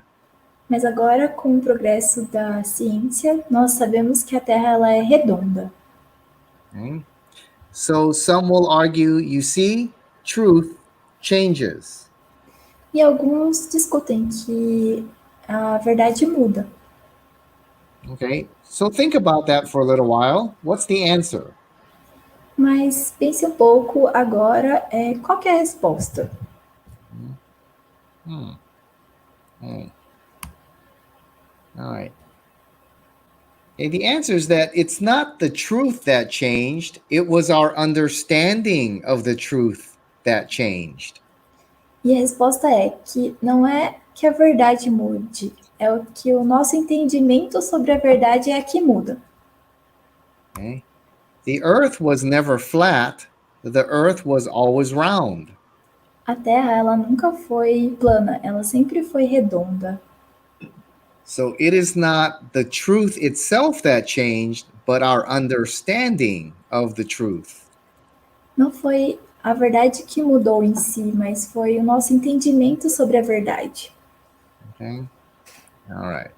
Mas agora, com o progresso da ciência, nós sabemos que a Terra ela é redonda. Okay? So some will argue, you see, truth changes. E alguns discutem que a verdade muda. Okay, so think about that for a little while. What's the answer? Mas pense um pouco agora, qual que é a resposta? Okay. All right. Okay, the answer is that it's not the truth that changed, it was our understanding of the truth that changed. E a resposta é que não é que a verdade mude, é o que o nosso entendimento sobre a verdade é que muda. Okay? The earth was never flat, the earth was always round. A Terra ela nunca foi plana, ela sempre foi redonda. So it is not the truth itself that changed, but our understanding of the truth. Não foi a verdade que mudou em si, mas foi o nosso entendimento sobre a verdade. Okay. All right.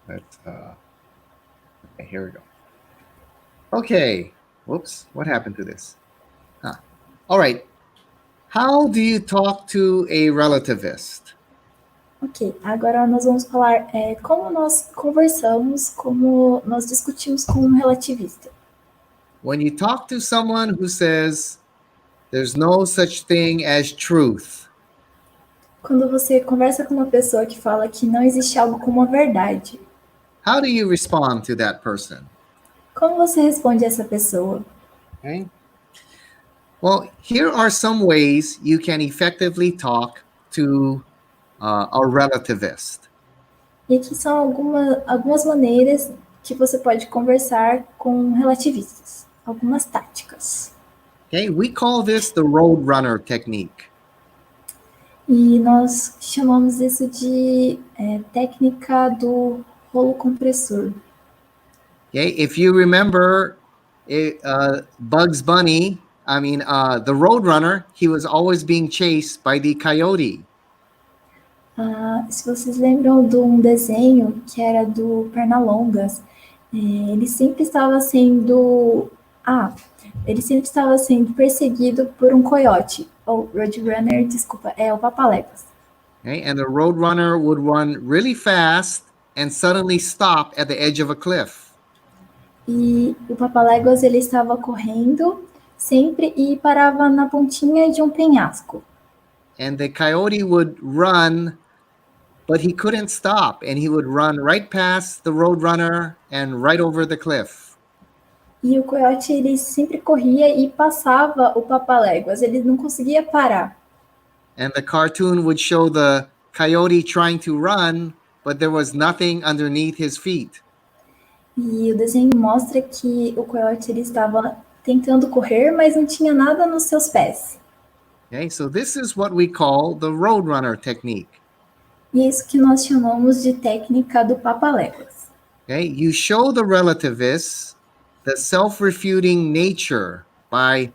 Let's, okay, here we go. Okay. Whoops. What happened to this? All right. How do you talk to a relativist? Ok, agora nós vamos falar como nós conversamos, como nós discutimos com um relativista. When you talk to someone who says there's no such thing as truth, Quando você conversa com uma pessoa que fala que não existe algo como a verdade, how do you respond to that person? como você responde a essa pessoa? Okay. Well, here are some ways you can effectively talk to a relativist. E aqui são algumas maneiras que você pode conversar com relativistas, algumas táticas. Okay, we call this the roadrunner technique. E nós chamamos isso de técnica do rolo compressor. Okay, if you remember Bugs Bunny, the roadrunner, he was always being chased by the coyote. Se vocês lembram de um desenho que era do Pernalongas, ele sempre estava sendo perseguido por um coiote, ou Roadrunner, desculpa, é o Papaléguas. Okay, and the roadrunner would run really fast and suddenly stop at the edge of a cliff. E o Papaléguas ele estava correndo sempre e parava na pontinha de um penhasco. And the coyote would run, but he couldn't stop, and he would run right past the roadrunner and right over the cliff. E o coiote ele sempre corria e passava o Papaléguas, ele não conseguia parar. And the cartoon would show the coyote trying to run, but there was nothing underneath his feet. E o desenho mostra que o coiote ele estava tentando correr, mas não tinha nada nos seus pés. Okay, so this is what we call the roadrunner technique. E é isso que nós chamamos de técnica do Papaléguas. Okay, you show the relativists the self-refuting nature by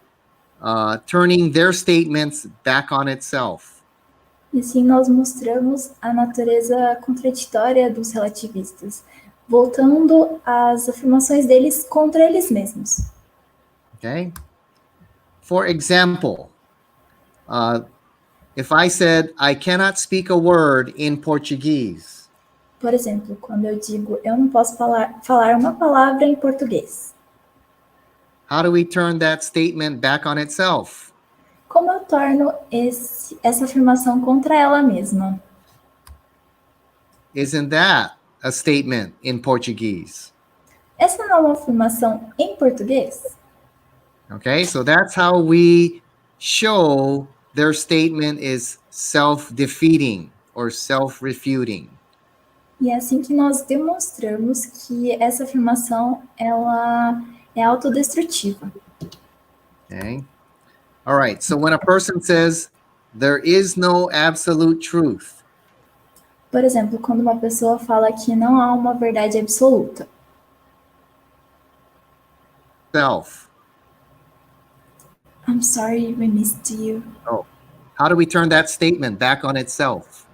turning their statements back on itself. E assim nós mostramos a natureza contraditória dos relativistas, voltando as afirmações deles contra eles mesmos. Okay? For example, if I said, I cannot speak a word in Portuguese. Por exemplo, quando eu digo, eu não posso falar uma palavra em português. How do we turn that statement back on itself? Como eu torno essa afirmação contra ela mesma? Isn't that a statement in Portuguese? Essa não é uma afirmação em português? Okay, so that's how we show their statement is self-defeating or self-refuting. E é assim que nós demonstramos que essa afirmação ela é autodestrutiva. Okay. All right. So when a person says there is no absolute truth. Por exemplo, quando uma pessoa fala que não há uma verdade absoluta. Self. I'm sorry we missed you. Oh. How do we turn that statement back on itself?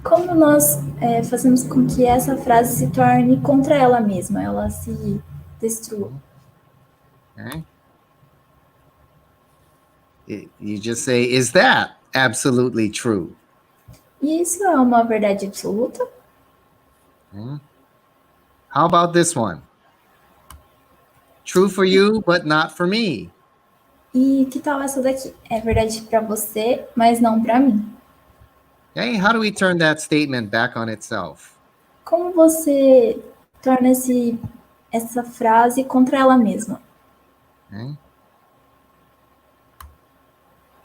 Como nós fazemos com que essa frase se torne contra ela mesma, ela se destrua? Okay. You just say, is that absolutely true? E isso é uma verdade absoluta? Okay. How about this one? True for you, but not for me. E que tal essa daqui? É verdade para você, mas não para mim. Okay, how do we turn that statement back on itself? Como você torna essa frase contra ela mesma? Okay.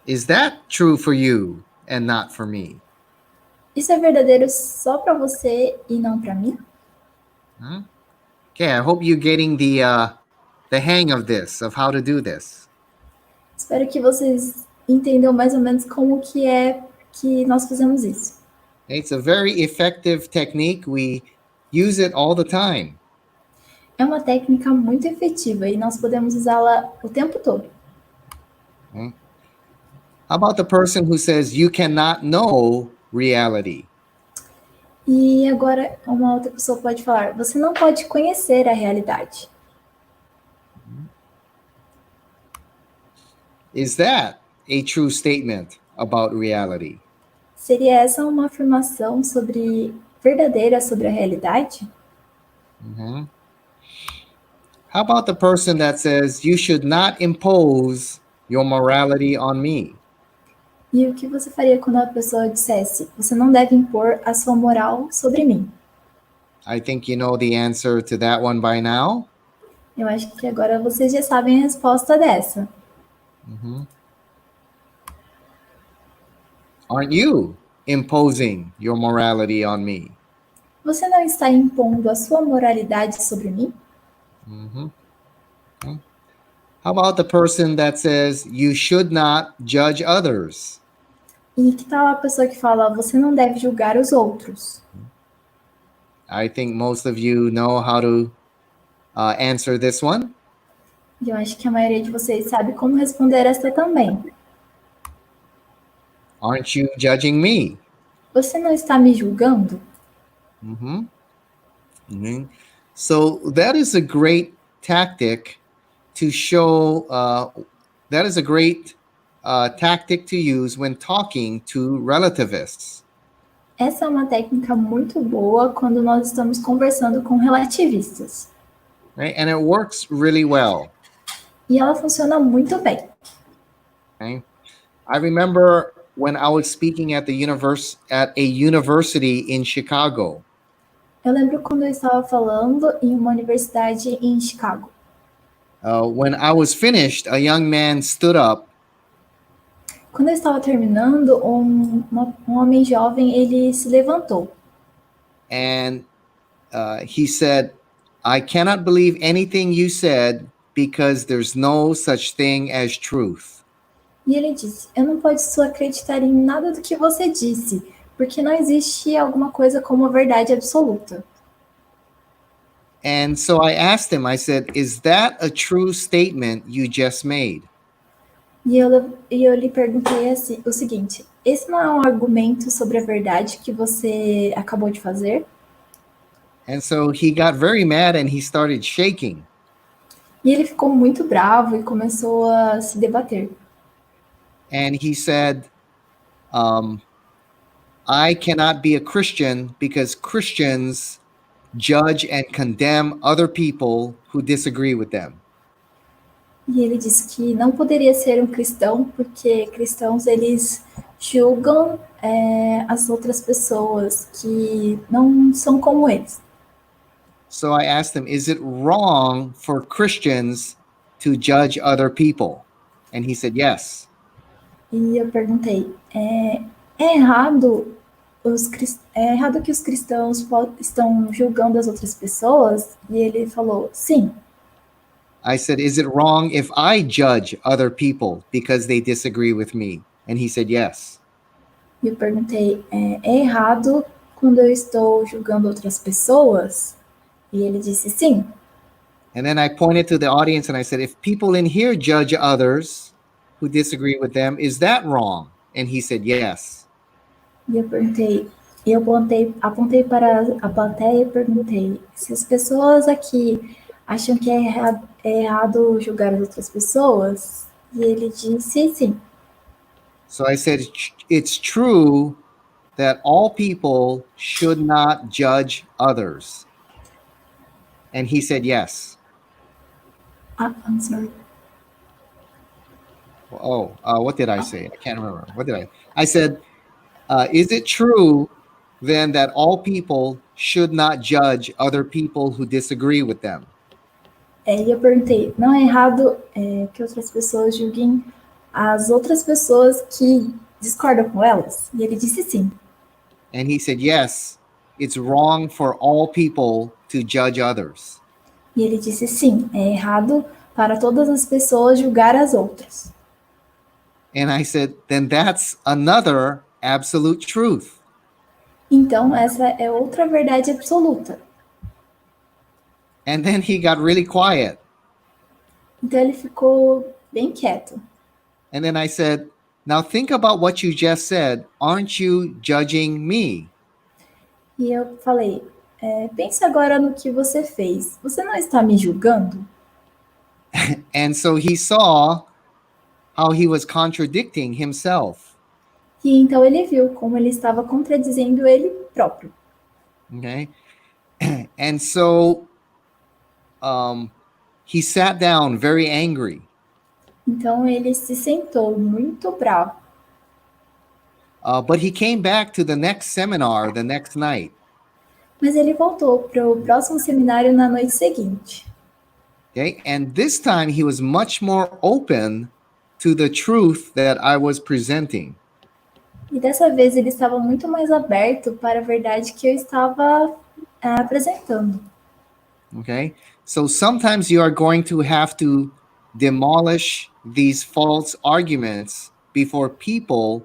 Is that true for you and not for me? Isso é verdadeiro só para você e não para mim? Okay, I hope you're getting the hang of this, of how to do this. Espero que vocês entendam mais ou menos como que é que nós fazemos isso. It's a very effective technique. We use it all the time. É uma técnica muito efetiva e nós podemos usá-la o tempo todo. Okay. How about the person who says you cannot know reality? E agora uma outra pessoa pode falar, você não pode conhecer a realidade. Is that a true statement about reality? Seria essa uma afirmação verdadeira sobre a realidade? Mm-hmm. How about the person that says you should not impose your morality on me? E o que você faria quando a pessoa dissesse, você não deve impor a sua moral sobre mim? I think you know the answer to that one by now. Eu acho que agora vocês já sabem a resposta dessa. Mm-hmm. Aren't you imposing your morality on me? Você não está impondo a sua moralidade sobre mim? Mm-hmm. Okay. How about the person that says you should not judge others? E que tal a pessoa que fala, você não deve julgar os outros? I think most of you know how to answer this one. E eu acho que a maioria de vocês sabe como responder esta também. Aren't you judging me? Você não está me julgando? Mm-hmm. Mm-hmm. So that is a great tactic to show, that is a great tactic to use when talking to relativists. Essa é uma técnica muito boa quando nós estamos conversando com relativistas. Right? And it works really well. E ela funciona muito bem. Okay? I remember when I was speaking at a university in Chicago. Eu lembro quando eu estava falando em uma universidade em Chicago. When I was finished, a young man stood up. Quando eu estava terminando, um homem jovem, ele se levantou. And he said, I cannot believe anything you said because there's no such thing as truth. E ele disse, eu não posso acreditar em nada do que você disse, porque não existe alguma coisa como a verdade absoluta. And so I asked him, I said, is that a true statement you just made? E eu lhe perguntei assim, o seguinte, esse não é um argumento sobre a verdade que você acabou de fazer? And so he got very mad and he started shaking. E ele ficou muito bravo e começou a se debater. And he said, I cannot be a Christian because Christians judge and condemn other people who disagree with them. E ele disse que não poderia ser um cristão porque cristãos eles julgam as outras pessoas que não são como eles. So I asked him, is it wrong for Christians to judge other people? And he said, yes. E eu perguntei, é errado que os cristãos estão julgando as outras pessoas? E ele falou, sim. I said, is it wrong if I judge other people because they disagree with me? And he said, yes. E eu perguntei, é errado quando eu estou julgando outras pessoas? E ele disse, sim. And then I pointed to the audience and I said, if people in here judge others who disagree with them, is that wrong? And he said, yes. E eu perguntei, E eu apontei para a plateia e perguntei se as pessoas aqui acham que é errado julgar as outras pessoas. E ele disse sim. So I said, it's true that all people should not judge others. And he said, yes. I'm sorry. What did I say? I can't remember. What did I said, is it true then that all people should not judge other people who disagree with them? E eu perguntei, não é errado que outras pessoas julguem as outras pessoas que discordam com elas? E ele disse sim. And he said, yes, it's wrong for all people to judge others. E ele disse sim, é errado para todas as pessoas julgar as outras. And I said, then that's another absolute truth. Então, essa é outra verdade absoluta. And then he got really quiet. Então, ele ficou bem quieto. And then I said, now think about what you just said. Aren't you judging me? E eu falei, pense agora no que você fez. Você não está me julgando? And so he saw how he was contradicting himself. E então ele viu como ele estava contradizendo ele próprio. Okay. And so he sat down very angry. Então ele se sentou muito bravo. But he came back to the next seminar the next night. Mas ele voltou para o próximo seminário na noite seguinte. Okay. And this time he was much more open to the truth that I was presenting. E dessa vez ele estava muito mais aberto para a verdade que eu estava apresentando. Okay. So sometimes you are going to have to demolish these false arguments before people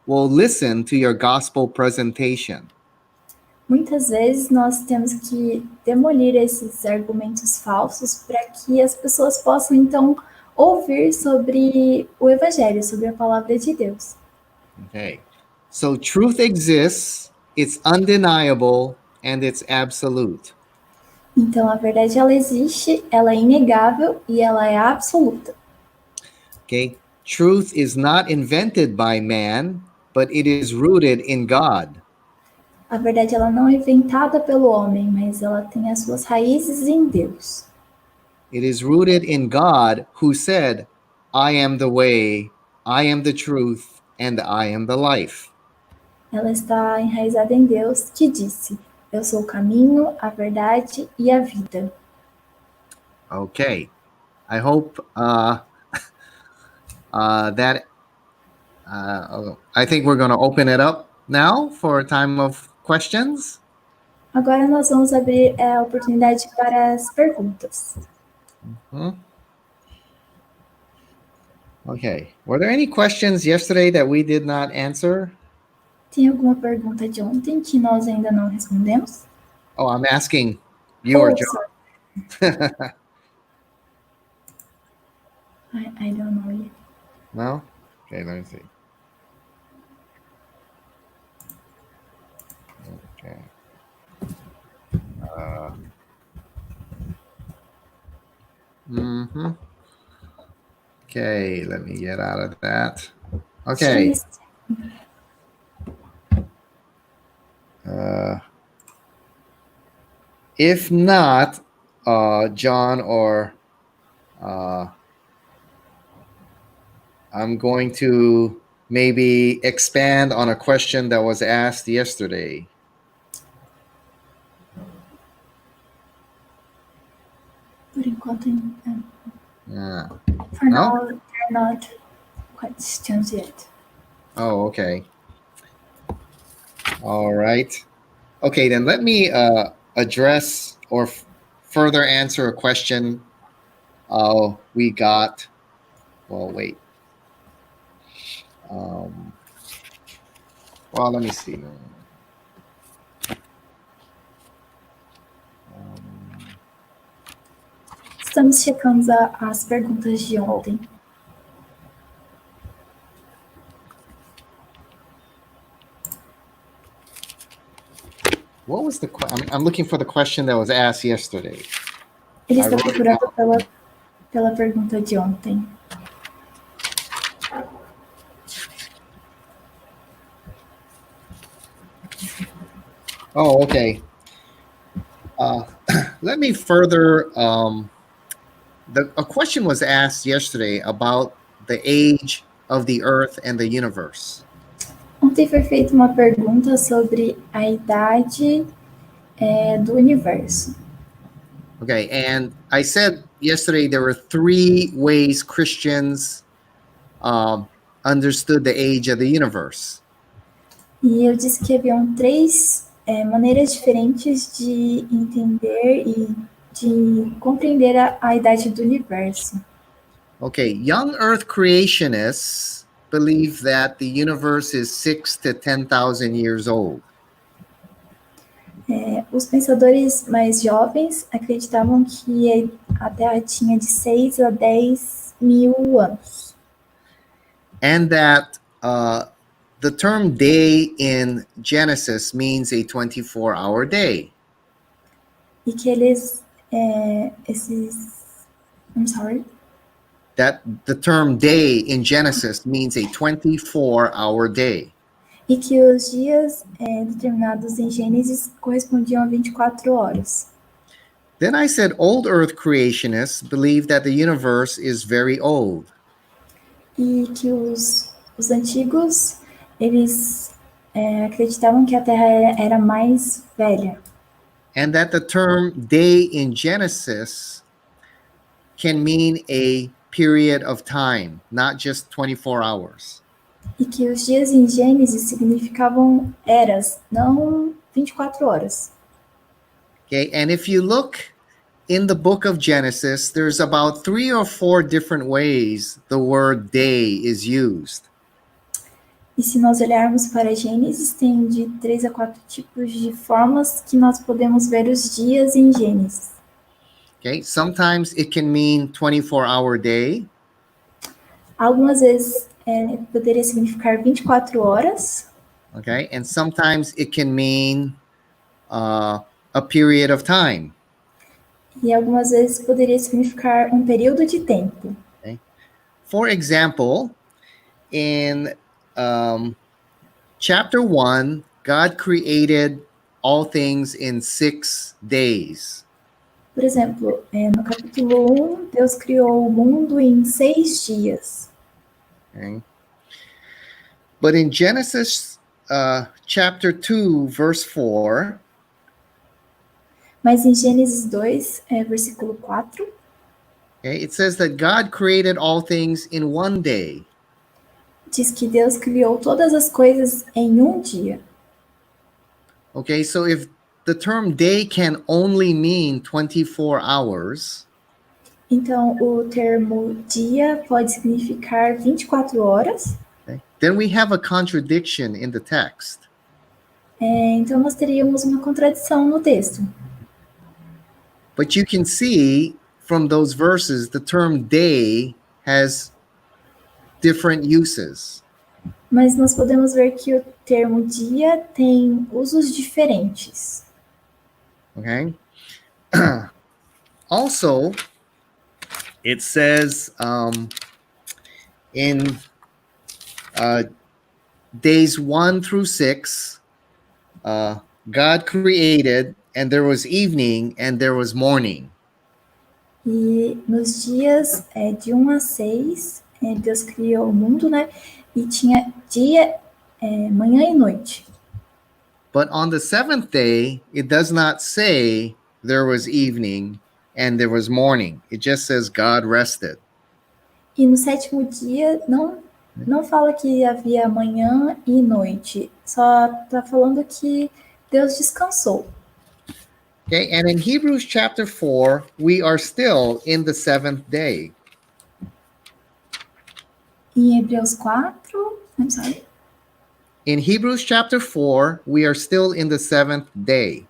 will listen to your gospel presentation. Muitas vezes nós temos que demolir esses argumentos falsos para que as pessoas possam então ouvir sobre o evangelho, sobre a palavra de Deus. Okay. So truth exists, it's undeniable, and it's absolute. Então a verdade ela existe, ela é inegável e ela é absoluta. Okay. Truth is not invented by man, but it is rooted in God. A verdade ela não é inventada pelo homem, mas ela tem as suas raízes em Deus. It is rooted in God, who said, I am the way, I am the truth, and I am the life. Ela está enraizada em Deus, que disse, eu sou o caminho, a verdade e a vida. Okay. I hope that I think we're going to open it up now for a time of questions. Agora nós vamos abrir a oportunidade para as perguntas. Okay. Were there any questions yesterday that we did not answer? Tem alguma pergunta de ontem que nós ainda não respondemos? Oh, I'm asking you or John. I don't know yet. No? Okay, let me see. Okay. Okay, let me get out of that. Okay. If not, John or I'm going to maybe expand on a question that was asked yesterday. Por enquanto, for No? now, there are not questions yet. Oh, okay. All right. Okay, then let me address or further answer a question we got. Well, wait. Well, let me see. Estamos checando as perguntas de ontem. what was the I'm looking for the question that was asked yesterday. Ele está procurando pela pergunta de ontem. Oh, okay. Let me further. A question was asked yesterday about the age of the Earth and the universe. Ontem foi feita uma pergunta sobre a idade do universo. Okay, and I said yesterday there were 3 ways Christians understood the age of the universe. E eu disse que haviam 3 maneiras diferentes de entender e de compreender a idade do universo. Okay, young Earth creationists believe that the universe is 6,000 to 10,000 years old. Os pensadores mais jovens acreditavam que a Terra tinha de 6 a 10 mil anos. And that the term day in Genesis means a 24-hour day. E que eles, That the term day in Genesis means a 24-hour day. E que os dias determinados em Gênesis correspondiam a 24 horas. Then I said old Earth creationists believe that the universe is very old. E que os antigos, eles acreditavam que a Terra era mais velha. And that the term day in Genesis can mean a period of time, not just 24 hours. E que os dias em Gênesis significavam eras, não 24 horas. Okay, and if you look in the book of Genesis, there's about 3 or 4 different ways the word day is used. E se nós olharmos para Gênesis, tem de 3 a 4 tipos de formas que nós podemos ver os dias em Gênesis. Okay, sometimes it can mean 24-hour day. Algumas vezes poderia significar 24 horas. Okay, and sometimes it can mean a period of time. E algumas vezes poderia significar um período de tempo. Okay. For example, in chapter 1, God created all things in 6 days. Por exemplo, no capítulo 1, Deus criou o mundo em 6 dias. Okay. But in Genesis chapter 2, verse 4, mas em Gênesis 2, versículo 4, okay, it says that God created all things in 1 day. Diz que Deus criou todas as coisas em um dia. Okay, so if the term day can only mean 24 hours, então o termo dia pode significar 24 horas. Okay, then we have a contradiction in the text. Então nós teríamos uma contradição no texto. But you can see from those verses the term day has different uses. Mas nós podemos ver que o termo dia tem usos diferentes. Okay. Also, it says in days 1 through 6, God created, and there was evening, and there was morning. E nos dias de 1 a 6, Deus criou o mundo, né? E tinha dia, manhã e noite. But on the 7th day, it does not say there was evening and there was morning. It just says God rested. E no 7º dia não fala que havia manhã e noite. Só está falando que Deus descansou. Okay, and in Hebrews chapter 4, we are still in the 7th day. Em Hebreus 4, I'm sorry. In Hebrews chapter 4, we are still in the 7th day.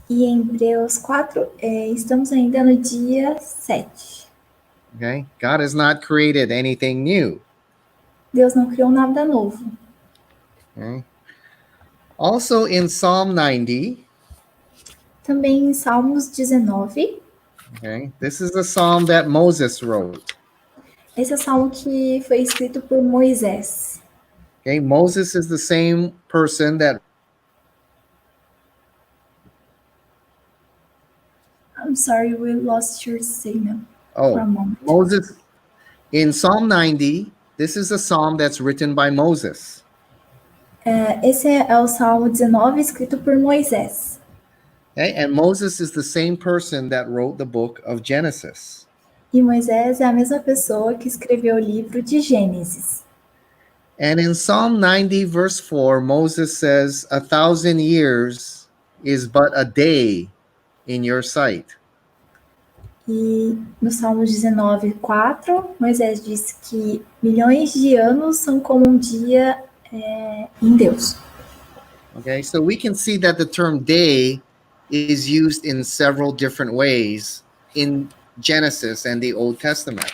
E em Hebreus 4, estamos ainda no dia 7. Okay, God has not created anything new. Deus não criou nada novo. Okay. Also in Psalm 90, Também em Salmos 19. Okay, this is a psalm that Moses wrote. Esse é o salmo que foi escrito por Moisés. Okay, Moses is the same person that. I'm sorry, we lost your signal for a Oh, moment. Moses, in Psalm 90, this is a psalm that's written by Moses. Esse é o Salmo 19, escrito por Moisés. Okay, and Moses is the same person that wrote the book of Genesis. E Moisés é a mesma pessoa que escreveu o livro de Gênesis. And in Psalm 90, verse 4, Moses says, 1,000 years is but a day in your sight. E no Salmo 19, 4, Moisés disse que milhões de anos são como um dia em Deus. Okay, so we can see that the term day is used in several different ways in Genesis and the Old Testament.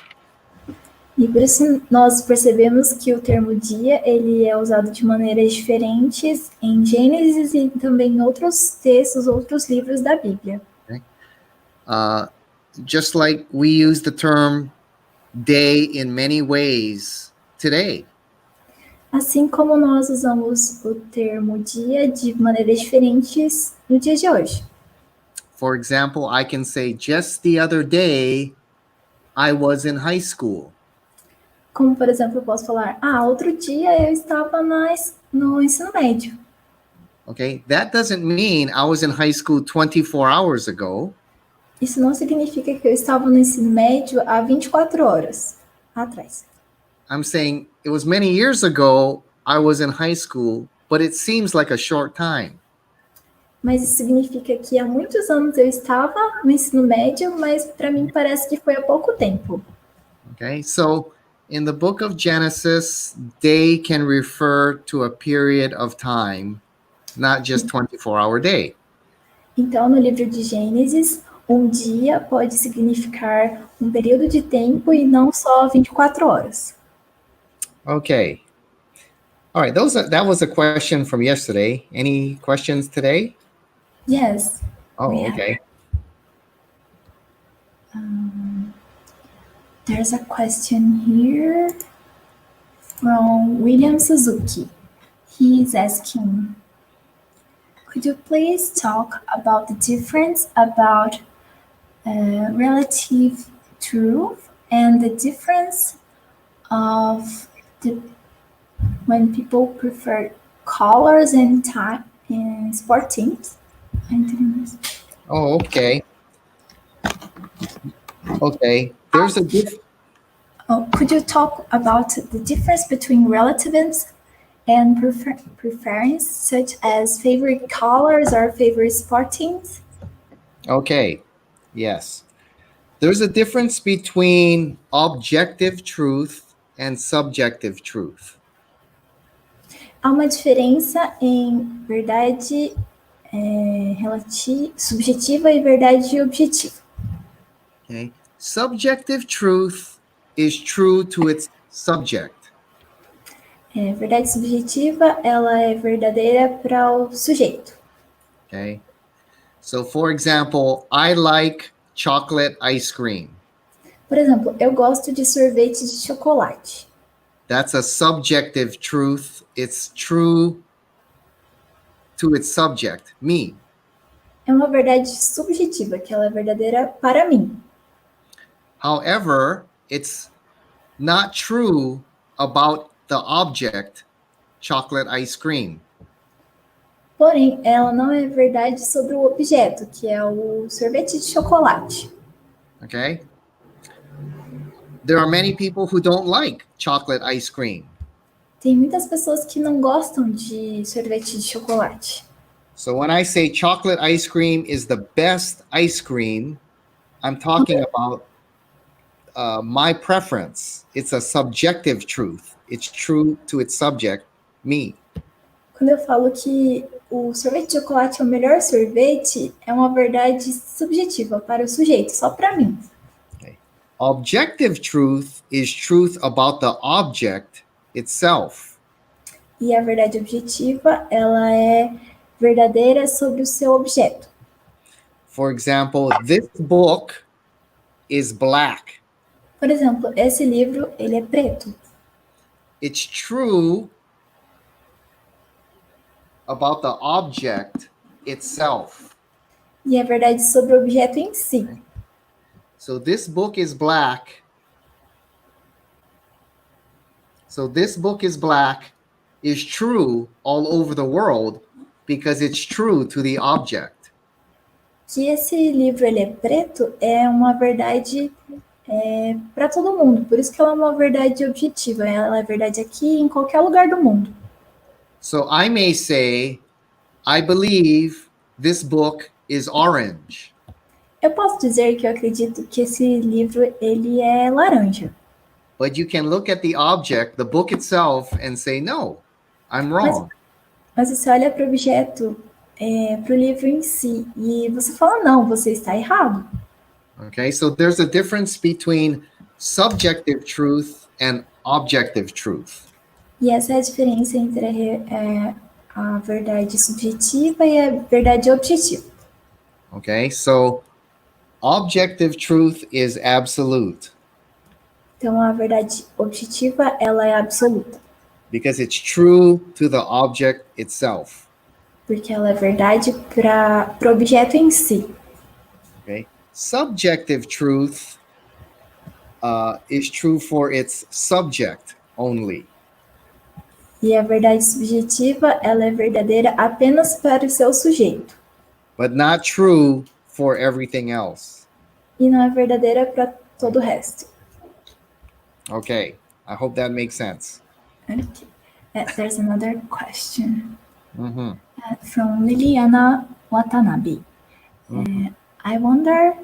E por isso nós percebemos que o termo dia ele é usado de maneiras diferentes em Gênesis e também em outros textos, outros livros da Bíblia. Just like we use the term day in many ways today. Assim como nós usamos o termo dia de maneiras diferentes no dia de hoje. For example, I can say, just the other day, I was in high school. Como, por exemplo, eu posso falar, outro dia eu estava no ensino médio. Okay, that doesn't mean I was in high school 24 hours ago. Isso não significa que eu estava no ensino médio há 24 horas atrás. I'm saying it was many years ago I was in high school, but it seems like a short time. Mas isso significa que há muitos anos eu estava no ensino médio, mas para mim parece que foi há pouco tempo. Okay, so in the book of Genesis, day can refer to a period of time, not just 24-hour day. Então, no livro de Gênesis, um dia pode significar um período de tempo e não só 24 horas. Okay. All right, that was a question from yesterday. Any questions today? Yes. Oh, okay. There's a question here from William Suzuki. He is asking, could you please talk about the difference about relative truth and the difference of when people prefer colors and time in sport teams? Oh, okay. Okay. There's a could you talk about the difference between relativism and preference, such as favorite colors or favorite sport teams? Okay. Yes. There's a difference between objective truth and subjective truth. Há uma diferença em verdade subjetiva e verdade objetiva. Okay. Subjective truth is true to its subject. Verdade subjetiva, ela é verdadeira para o sujeito. Okay. So, for example, I like chocolate ice cream. Por exemplo, eu gosto de sorvete de chocolate. That's a subjective truth. It's true to its subject, me. É uma verdade subjetiva, que ela é verdadeira para mim. However, it's not true about the object, chocolate ice cream. Porém, ela não é verdade sobre o objeto, que é o sorvete de chocolate. Okay? There are many people who don't like chocolate ice cream. Tem muitas pessoas que não gostam de sorvete de chocolate. So when I say chocolate ice cream is the best ice cream, I'm talking about my preference. It's a subjective truth. It's true to its subject, me. Quando eu falo que o sorvete de chocolate é o melhor sorvete, é uma verdade subjetiva para o sujeito, só para mim. Okay. Objective truth is truth about the object itself. E a verdade objetiva, ela é verdadeira sobre o seu objeto. For example, this book is black. Por exemplo, esse livro, ele é preto. It's true about the object itself. E é verdade sobre o objeto em si. So this book is black. So this book is black is true all over the world because it's true to the object. Que esse livro ele é preto é uma verdade para todo mundo. Por isso que ela é uma verdade objetiva. Ela é verdade aqui em qualquer lugar do mundo. So I may say, I believe this book is orange. Eu posso dizer que eu acredito que esse livro ele é laranja. But you can look at the object, the book itself, and say, no, I'm wrong. Mas você olha para o objeto, para o livro em si, e você fala, não, você está errado. Okay, so there's a difference between subjective truth and objective truth. E essa é a diferença entre a verdade subjetiva e a verdade objetiva. Okay, so objective truth is absolute Então, a verdade objetiva, ela é absoluta, because it's true to the object itself. porque ela é verdade para o objeto em si. Okay, subjective truth is true for its subject only. E a verdade subjetiva, ela é verdadeira apenas para o seu sujeito. But not true for everything else. E não é verdadeira para todo o resto. Okay, I hope that makes sense. Okay. There's another question Mm-hmm. from Liliana Watanabe. I wonder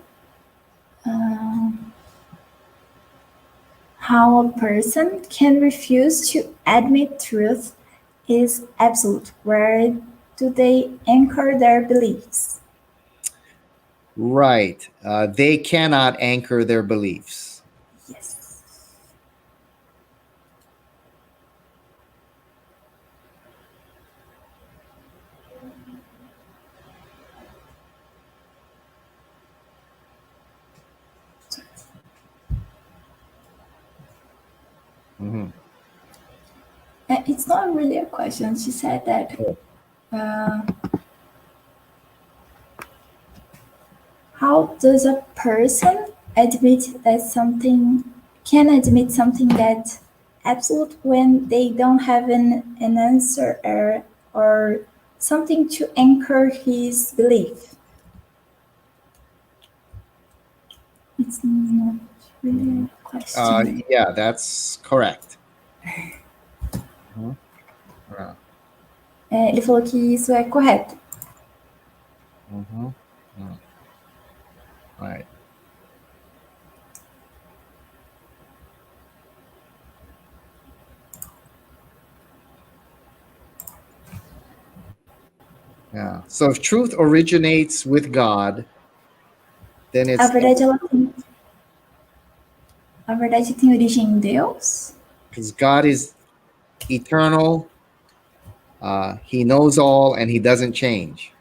how a person can refuse to admit truth is absolute. Where do they anchor their beliefs? Right. They cannot anchor their beliefs. Yes. Mm-hmm. It's not really a question. She said that how does a person admit that something that's absolute when they don't have an answer or something to anchor his belief? It's not really a question. Yeah, that's correct. Ele falou que isso é correto. Mm-hmm. Right. Yeah. So if truth originates with God, then it's A verdade tem origem em Deus, because God is eternal. He knows all and he doesn't change.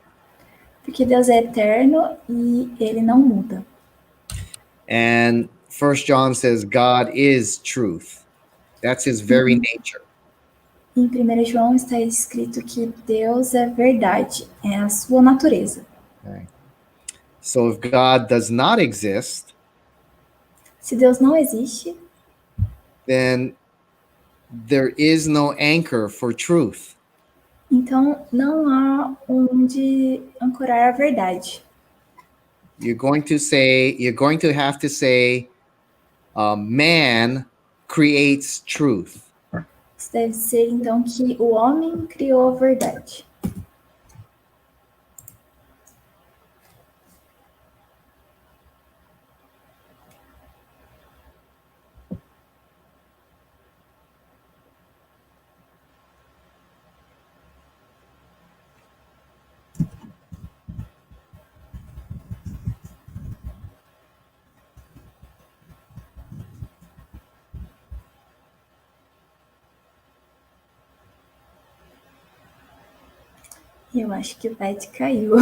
porque Deus é eterno e ele não muda. And 1 John says God is truth. That's his very nature. Em 1 João está escrito que Deus é verdade, é a sua natureza. Okay. So if God does not exist, Se Deus não existe, then there is no anchor for truth. então não há onde ancorar a verdade. You're going to have to say, man creates truth. Isso deve ser então que o homem criou a verdade. Eu acho que o Pet caiu.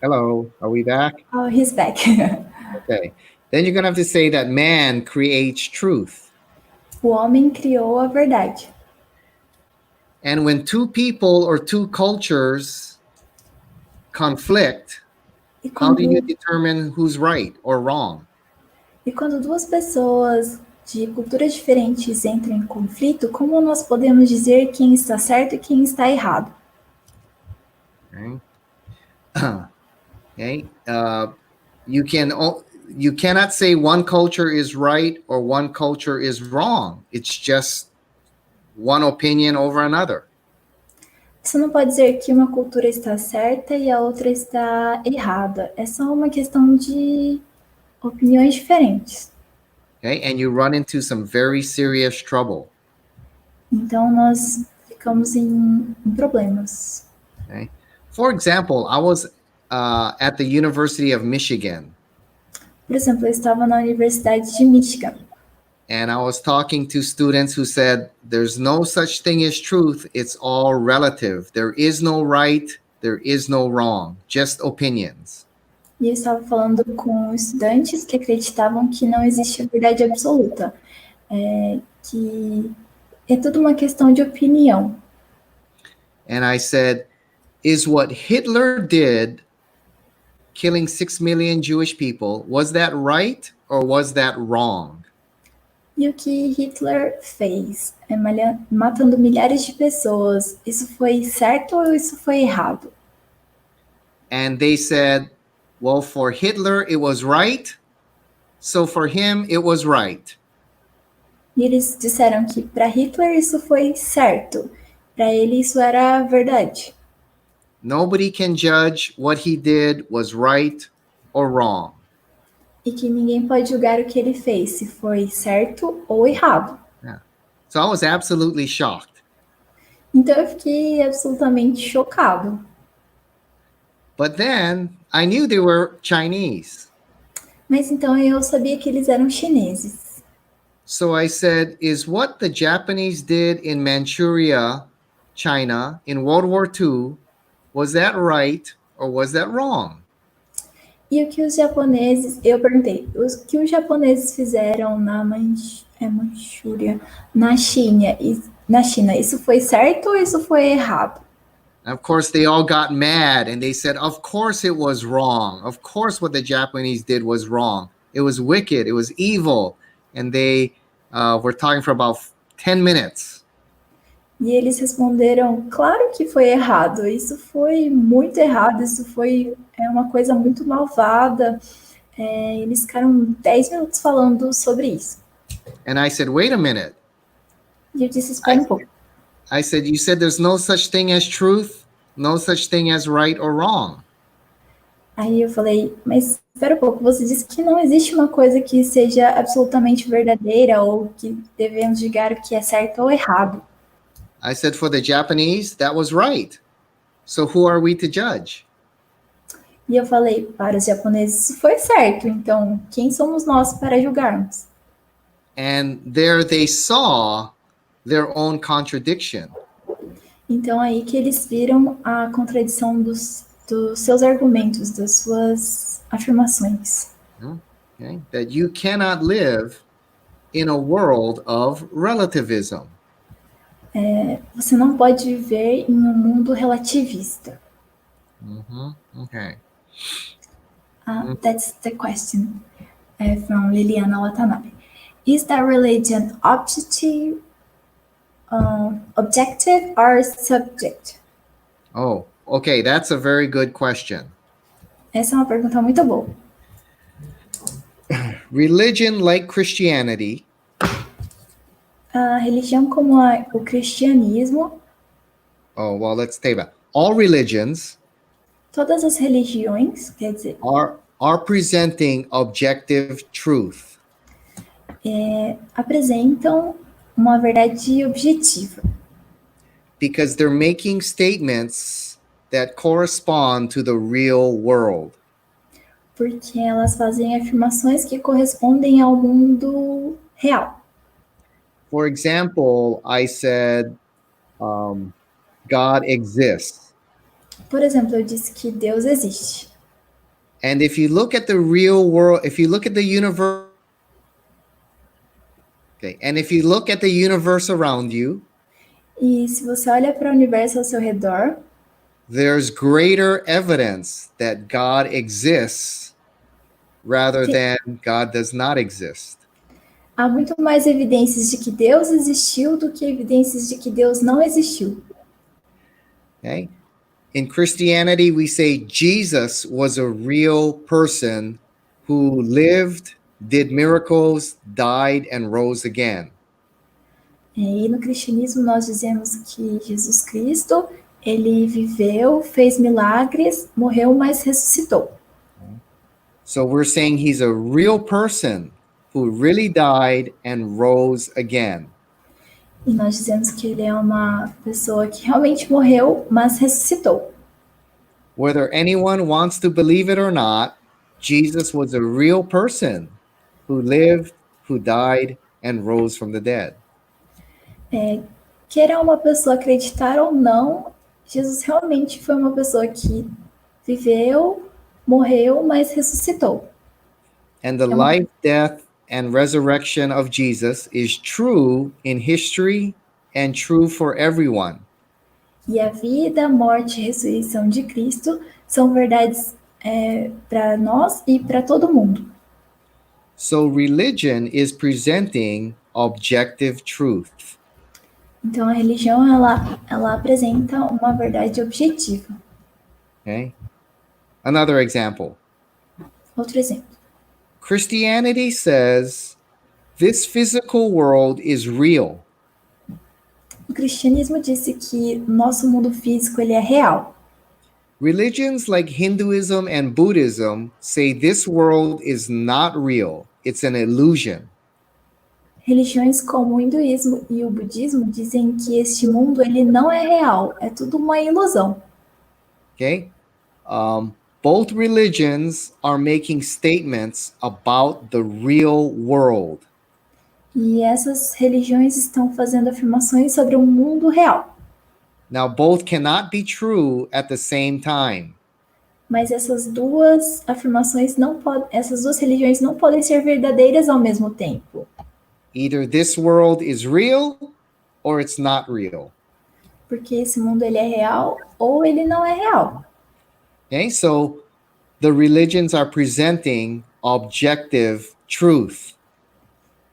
Hello, are we back? Oh, he's back. Okay. Then you're going to have to say that man creates truth. O homem criou a verdade. And when two people or two cultures conflict, E how do you quando, determine who's right or wrong? e quando duas pessoas de culturas diferentes entram em conflito, como nós podemos dizer quem está certo e quem está errado? Okay. Okay. You cannot say one culture is right or one culture is wrong. It's just one opinion over another. Você não pode dizer que uma cultura está certa e a outra está errada. É só uma questão de opiniões diferentes. Okay. And you run into some very serious trouble. Então, nós ficamos em problemas. Okay. For example, I was at the University of Michigan. Por exemplo, eu estava na Universidade de Michigan. And I was talking to students who said, there's no such thing as truth. It's all relative. There is no right. There is no wrong. Just opinions. E eu estava falando com estudantes que acreditavam que não existe a verdade absoluta. Que é tudo uma questão de opinião. And I said, is what Hitler did, killing 6 million Jewish people, was that right or was that wrong? E o que Hitler fez, matando milhares de pessoas, isso foi certo ou isso foi errado? And they said, well, for Hitler, it was right. So for him, it was right. E eles disseram que para Hitler isso foi certo, para ele isso era verdade. Nobody can judge what he did was right or wrong. E que ninguém pode julgar o que ele fez, se foi certo ou errado. Yeah. So I was absolutely shocked. Então eu fiquei absolutamente chocado. But then I knew they were Chinese. Mas então eu sabia que eles eram chineses. So I said, is what the Japanese did in Manchuria, China, in World War II, was that right or was that wrong? E o que os japoneses, eu perguntei, o que os japoneses fizeram na Manchúria, na China, isso foi certo ou isso foi errado? And of course, they all got mad and they said, of course it was wrong. Of course what the Japanese did was wrong. It was wicked. It was evil. And they were talking for about 10 minutes. E eles responderam, claro que foi errado, isso foi muito errado, isso foi uma coisa muito malvada. Eles ficaram 10 minutos falando sobre isso. And I said, wait a minute. E eu disse, espera um pouco. I said, you said there's no such thing as truth, no such thing as right or wrong. Aí eu falei, mas espera um pouco, você disse que não existe uma coisa que seja absolutamente verdadeira ou que devemos julgar o que é certo ou errado. I said, for the Japanese, that was right. So who are we to judge? E eu falei, para os japoneses isso foi certo, então quem somos nós para julgarmos? And there they saw their own contradiction. Então aí que eles viram a contradição dos seus argumentos, das suas afirmações. Okay? That you cannot live in a world of relativism. Você não pode viver em um mundo relativista. Okay. That's the question from Liliana Watanabe. Is that religion objective or subject? Oh, okay. That's a very good question. Essa é uma pergunta muito boa. Religion, like Christianity, A religião como o cristianismo, oh, well, let's take that. All religions todas as religiões, quer dizer, are presenting objective truth. apresentam uma verdade objetiva. Because they're making statements that correspond to the real world. Porque elas fazem afirmações que correspondem ao mundo real. For example, I said, God exists. Por exemplo, eu disse que Deus existe. And if you look at the real world, if you look at the universe, okay, and if you look at the universe around you, E se você olha para o universo ao seu redor, there's greater evidence that God exists rather than God does not exist. há muito mais evidências de que Deus existiu do que evidências de que Deus não existiu. Okay? In Christianity, we say Jesus was a real person who lived, did miracles, died, and rose again. E no cristianismo nós dizemos que Jesus Cristo, ele viveu, fez milagres, morreu, mas ressuscitou. So we're saying he's a real person who really died and rose again. E nós dizemos que ele é uma pessoa que realmente morreu, mas ressuscitou. Whether anyone wants to believe it or not, Jesus was a real person who lived, who died, and rose from the dead. Queira uma pessoa acreditar ou não, Jesus realmente foi uma pessoa que viveu, morreu, mas ressuscitou. And the life, death, and resurrection of Jesus is true in history and true for everyone. E a vida, morte e ressurreição de Cristo são verdades para nós e para todo mundo. So religion is presenting objective truth. Então a religião ela apresenta uma verdade objetiva. Okay? Another example. Outro exemplo. Christianity says this physical world is real. O cristianismo disse que nosso mundo físico ele é real. Religions like Hinduism and Buddhism say this world is not real. It's an illusion. Religiões como o hinduísmo e o budismo dizem que este mundo ele não é real, é tudo uma ilusão. Okay? Both religions are making statements about the real world. E essas religiões estão fazendo afirmações sobre o mundo real. Now, both cannot be true at the same time. Mas essas duas afirmações essas duas religiões não podem ser verdadeiras ao mesmo tempo. Either this world is real or it's not real. Porque esse mundo ele é real ou ele não é real. Okay, so the religions are presenting objective truth.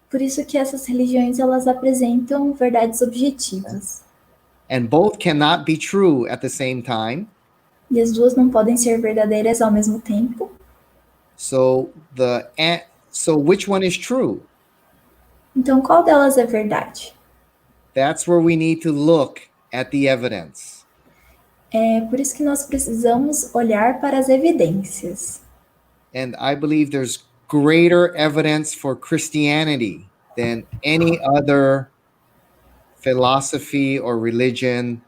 Por isso que essas religiões elas apresentam verdades objetivas. And both cannot be true at the same time. E as duas não podem ser verdadeiras ao mesmo tempo. So which one is true? Então qual delas é verdade? That's where we need to look at the evidence. É por isso que nós precisamos olhar para as evidências. And I believe there's greater evidence for Christianity than any other philosophy or religion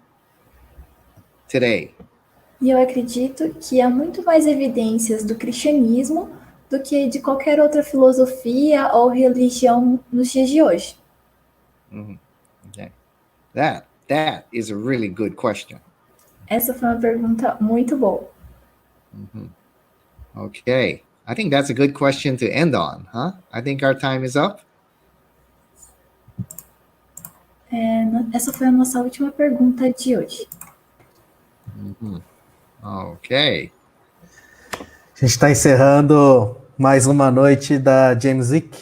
today. E eu acredito que há muito mais evidências do cristianismo do que de qualquer outra filosofia ou religião nos dias de hoje. Okay. That is a really good question. Essa foi uma pergunta muito boa. Okay. I think that's a good question to end on, huh? I think our time is up. Essa foi a nossa última pergunta de hoje. Okay. A gente está encerrando mais uma noite da JEMS Week,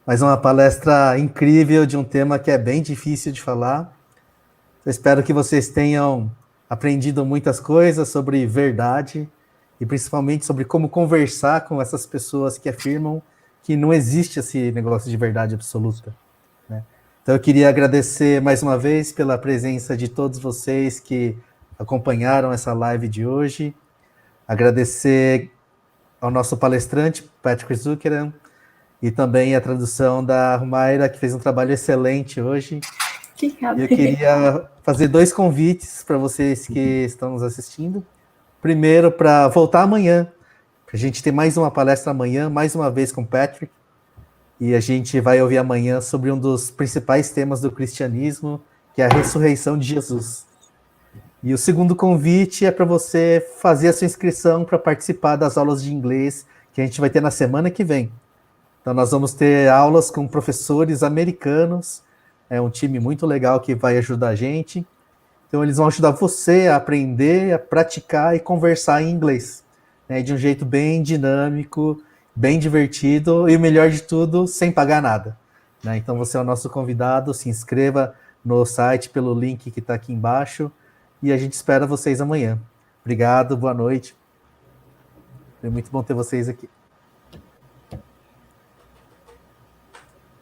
mais uma palestra incrível de um tema que é bem difícil de falar. Eu espero que vocês tenham aprendido muitas coisas sobre verdade e principalmente sobre como conversar com essas pessoas que afirmam que não existe esse negócio de verdade absoluta, né? Então eu queria agradecer mais uma vez pela presença de todos vocês que acompanharam essa live de hoje. Agradecer ao nosso palestrante, Patrick Zukeran, e também a tradução da Rumaira, que fez um trabalho excelente hoje. Eu queria fazer 2 convites para vocês que estão nos assistindo. Primeiro, para voltar amanhã, para a gente ter mais uma palestra amanhã, mais uma vez com o Patrick, e a gente vai ouvir amanhã sobre um dos principais temas do cristianismo, que é a ressurreição de Jesus. E o segundo convite é para você fazer a sua inscrição para participar das aulas de inglês que a gente vai ter na semana que vem. Então, nós vamos ter aulas com professores americanos, é um time muito legal que vai ajudar a gente. Então, eles vão ajudar você a aprender, a praticar e conversar em inglês, né, de um jeito bem dinâmico, bem divertido e, o melhor de tudo, sem pagar nada. Né? Então, você é o nosso convidado, se inscreva no site pelo link que está aqui embaixo e a gente espera vocês amanhã. Obrigado, boa noite. Foi muito bom ter vocês aqui.